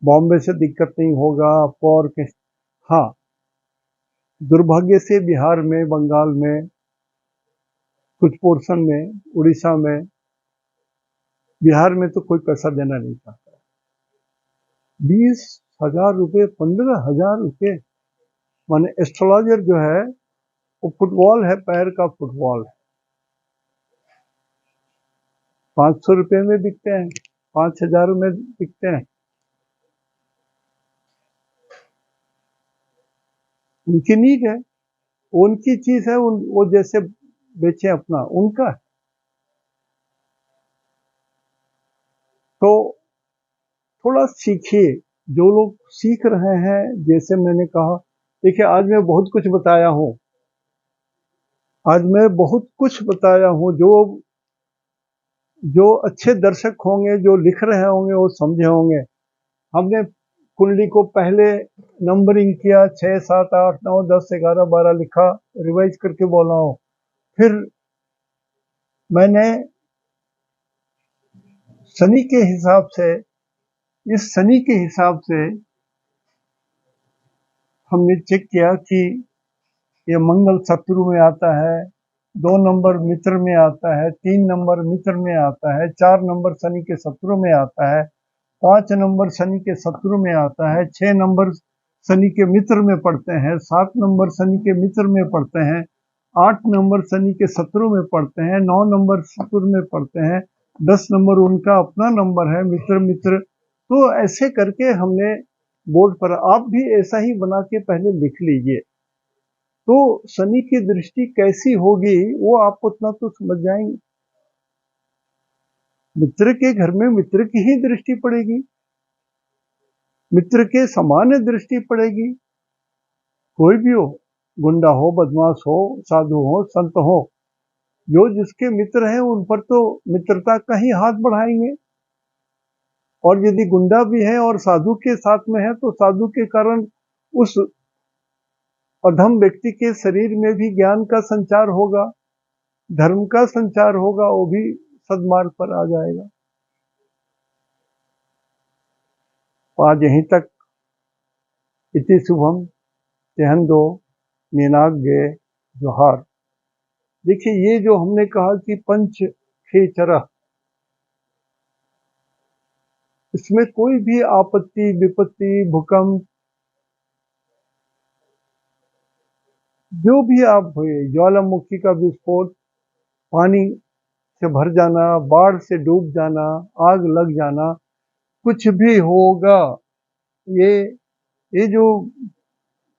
बॉम्बे से दिक्कत नहीं होगा आपको, और हाँ, दुर्भाग्य से बिहार में, बंगाल में, कुछ पोर्शन में, उड़ीसा में, बिहार में तो कोई पैसा देना नहीं चाहता। 20,000 रुपये, 15,000 रुपये, माने एस्ट्रोलॉजर जो है वो फुटबॉल है, पैर का फुटबॉल है। 500 रुपये में बिकते हैं, 5,000 में बिकते हैं। उनकी नीड है, उनकी चीज है, वो जैसे बेचे अपना, उनका है। तो थोड़ा सीखिए, जो लोग सीख रहे हैं, जैसे मैंने कहा, देखिए आज मैं बहुत कुछ बताया हूँ, आज मैं बहुत कुछ बताया हूँ, जो जो अच्छे दर्शक होंगे, जो लिख रहे होंगे, वो समझे होंगे। हमने कुंडली को पहले नंबरिंग किया, 6, 7, 8, 9, 10, 11, 12 लिखा, रिवाइज करके बोला हूँ। फिर मैंने शनि के हिसाब से, इस शनि के हिसाब से हमने चेक किया कि ये मंगल शत्रु में आता है, 2 नंबर मित्र में आता है, 3 नंबर मित्र में आता है, 4 नंबर शनि के शत्रु में आता है, 5 नंबर शनि के शत्रु में आता है, 6 नंबर शनि के मित्र में पड़ते हैं, 7 नंबर शनि के मित्र में पड़ते हैं, 8 नंबर शनि के शत्रु में पड़ते हैं, 9 नंबर शत्रु में पड़ते हैं, 10 नंबर उनका अपना नंबर है, मित्र मित्र। तो ऐसे करके हमने बोर्ड पर, आप भी ऐसा ही बना के पहले लिख लीजिए, तो शनि की दृष्टि कैसी होगी वो आप उतना तो समझ जाएंगे। मित्र के घर में मित्र की ही दृष्टि पड़ेगी, मित्र के समान दृष्टि पड़ेगी। कोई भी हो, गुंडा हो, बदमाश हो, साधु हो, संत हो, जो जिसके मित्र हैं उन पर तो मित्रता का ही हाथ बढ़ाएंगे। और यदि गुंडा भी है और साधु के साथ में है, तो साधु के कारण उस अधम व्यक्ति के शरीर में भी ज्ञान का संचार होगा, धर्म का संचार होगा, वो भी सद्मार्ग पर आ जाएगा। आज यहीं तक, इति शुभम, तेहन दो, नीनाग गे, जोहार। देखिए, ये जो हमने कहा कि पंच खेचरा, इसमें कोई भी आपत्ति, विपत्ति, भूकंप, जो भी आप हुए, ज्वालामुखी का विस्फोट, पानी से भर जाना, बाढ़ से डूब जाना, आग लग जाना, कुछ भी होगा। ये ये जो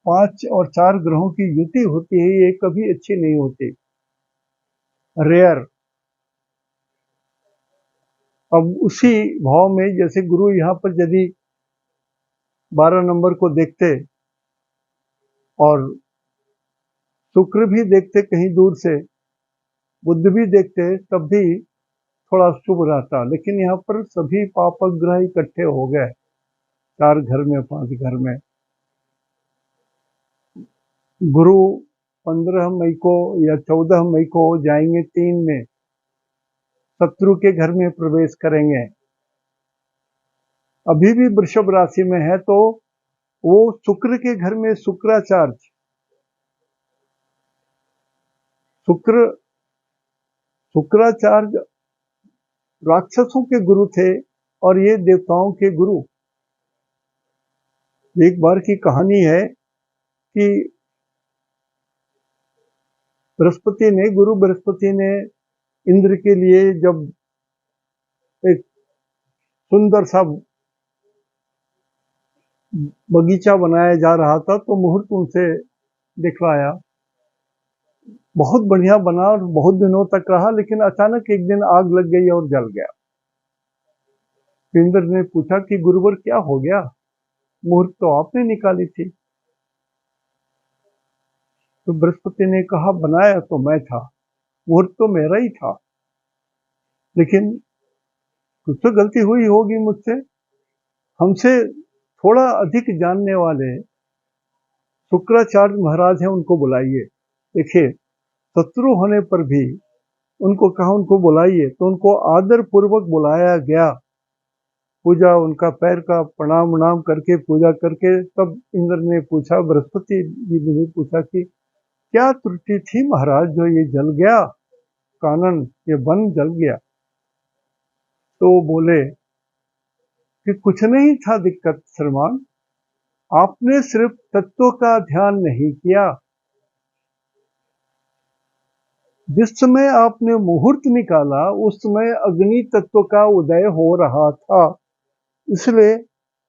5 और 4 ग्रहों की युति होती है, ये कभी अच्छी नहीं होती, रेयर। अब उसी भाव में जैसे गुरु यहाँ पर यदि 12 नंबर को देखते और शुक्र भी देखते कहीं दूर से, बुध भी देखते, तब भी थोड़ा शुभ रहता, लेकिन यहाँ पर सभी पापक ग्रह इकट्ठे हो गए 4 घर में, 5 घर में। गुरु 15 मई को या 14 मई को जाएंगे 3 में, शत्रु के घर में प्रवेश करेंगे। अभी भी वृषभ राशि में है तो वो शुक्र के घर में शुक्राचार्य, शुक्राचार्य राक्षसों के गुरु थे और ये देवताओं के गुरु। एक बार की कहानी है कि गुरु बृहस्पति ने इंद्र के लिए जब एक सुंदर सा बगीचा बनाया जा रहा था तो मुहूर्त उनसे दिखलाया। बहुत बढ़िया बना और बहुत दिनों तक रहा, लेकिन अचानक एक दिन आग लग गई और जल गया। इंद्र ने पूछा कि गुरुवर क्या हो गया, मुहूर्त तो आपने निकाली थी। तो बृहस्पति ने कहा बनाया तो मैं था, मुहूर्त तो मेरा ही था, लेकिन कुछ तो गलती हुई होगी मुझसे। हमसे थोड़ा अधिक जानने वाले शुक्राचार्य महाराज हैं, उनको बुलाइए। देखिए, शत्रु होने पर भी उनको कहा उनको बुलाइए, तो उनको आदर पूर्वक बुलाया गया। पूजा, उनका पैर का प्रणाम वणाम करके, पूजा करके, तब इंद्र ने पूछा, बृहस्पति जी ने पूछा कि क्या त्रुटि थी महाराज जो ये जल गया, कानन, ये वन जल गया। तो बोले कि कुछ नहीं था दिक्कत श्रीमान, आपने सिर्फ तत्व का ध्यान नहीं किया। जिस समय आपने मुहूर्त निकाला उस समय अग्नि तत्व का उदय हो रहा था, इसलिए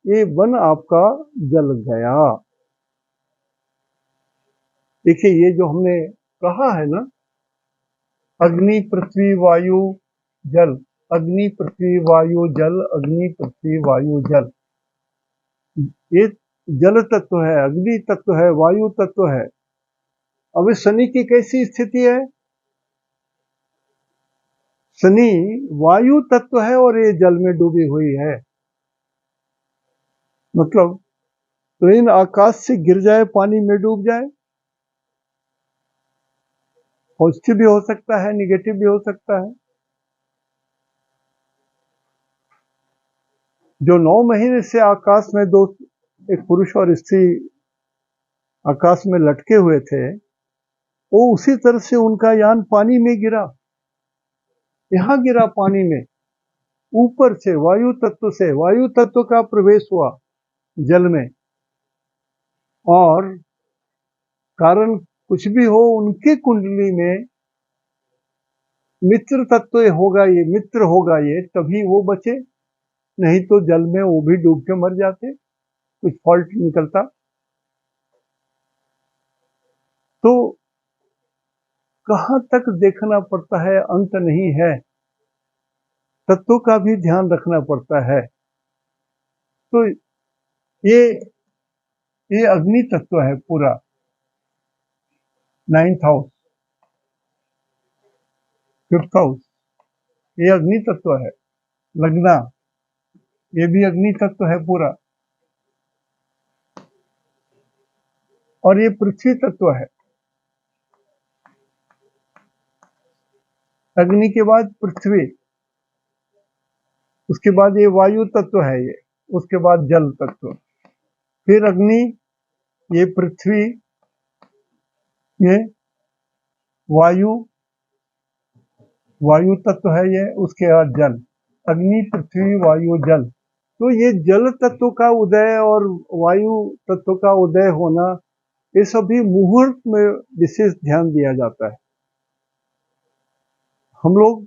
ये वन आपका जल गया। देखिए, ये जो हमने कहा है ना, अग्नि पृथ्वी वायु जल, अग्नि पृथ्वी वायु जल, अग्नि पृथ्वी वायु जल, ये जल तत्व है, अग्नि तत्व है, वायु तत्व है। अब इस शनि की कैसी स्थिति है? शनि वायु तत्व है और ये जल में डूबी हुई है। मतलब ट्रेन आकाश से गिर जाए, पानी में डूब जाए, पॉजिटिव भी हो सकता है, निगेटिव भी हो सकता है। जो 9 महीने से आकाश में एक पुरुष और स्त्री आकाश में लटके हुए थे, वो उसी तरह से उनका यान पानी में गिरा, यहां गिरा पानी में, ऊपर से वायु तत्व का प्रवेश हुआ जल में। और कारण कुछ भी हो, उनके कुंडली में मित्र तत्व होगा, ये मित्र होगा, ये तभी वो बचे, नहीं तो जल में वो भी डूब के मर जाते, कुछ फॉल्ट निकलता। तो कहां तक देखना पड़ता है, अंत नहीं है, तत्वों का भी ध्यान रखना पड़ता है। तो ये ये अग्नि तत्व है पूरा, 9th हाउस, 5th हाउस, ये अग्नि तत्व है। लगना, ये भी अग्नि तत्व है पूरा, और ये पृथ्वी तत्व है। अग्नि के बाद पृथ्वी, उसके बाद ये वायु तत्व है, ये उसके बाद जल तत्व, फिर अग्नि, ये पृथ्वी, ये वायु तत्व है, ये उसके बाद जल, अग्नि पृथ्वी वायु जल। तो ये जल तत्व का उदय और वायु तत्व का उदय होना, ये सभी मुहूर्त में विशेष ध्यान दिया जाता है। हम लोग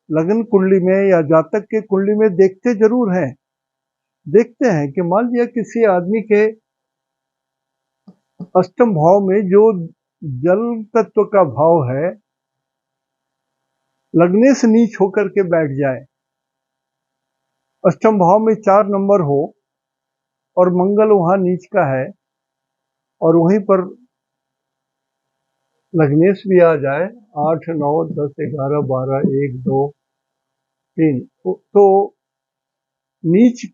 लगन कुंडली में या जातक के कुंडली में देखते जरूर हैं, देखते हैं कि मान लिया किसी आदमी के अष्टम भाव में जो जल तत्व का भाव है लग्नेश नीच होकर के बैठ जाए, अष्टम भाव में 4 नंबर हो और मंगल वहां नीच का है और वहीं पर लग्नेश भी आ जाए 8, 9, 10, 11, 12, 1, 2, 3 तो नीच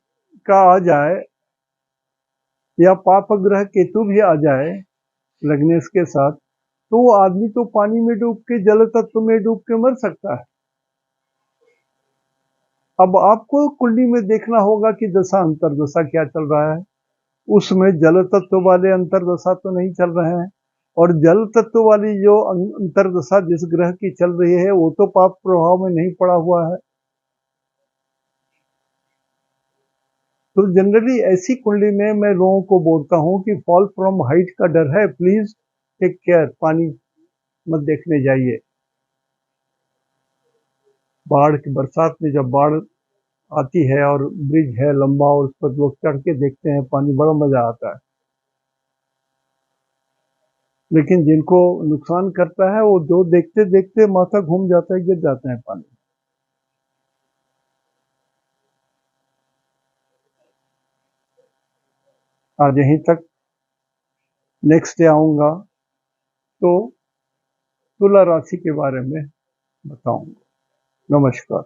का आ जाए या पाप ग्रह केतु भी आ जाए लग्नेश के साथ, तो वो आदमी तो पानी में डूब के जल तत्व में डूब के मर सकता है। अब आपको कुंडली में देखना होगा कि दशा अंतरदशा क्या चल रहा है, उसमें जल तत्व वाले अंतरदशा तो नहीं चल रहे हैं, और जल तत्व वाली जो अंतरदशा जिस ग्रह की चल रही है वो तो पाप प्रभाव में नहीं पड़ा हुआ है। तो जनरली ऐसी कुंडली में मैं लोगों को बोलता हूं कि फॉल फ्रॉम हाइट का डर है, प्लीज टेक केयर, पानी मत देखने जाइए। बाढ़ की बरसात में जब बाढ़ आती है और ब्रिज है लंबा और उस पर लोग चढ़ के देखते हैं पानी, बड़ा मजा आता है। लेकिन जिनको नुकसान करता है वो जो देखते देखते माथा घूम जाता है, गिर जाते हैं पानी। आज यहीं तक, नेक्स्ट डे आऊंगा तो तुला राशि के बारे में बताऊंगा। नमस्कार।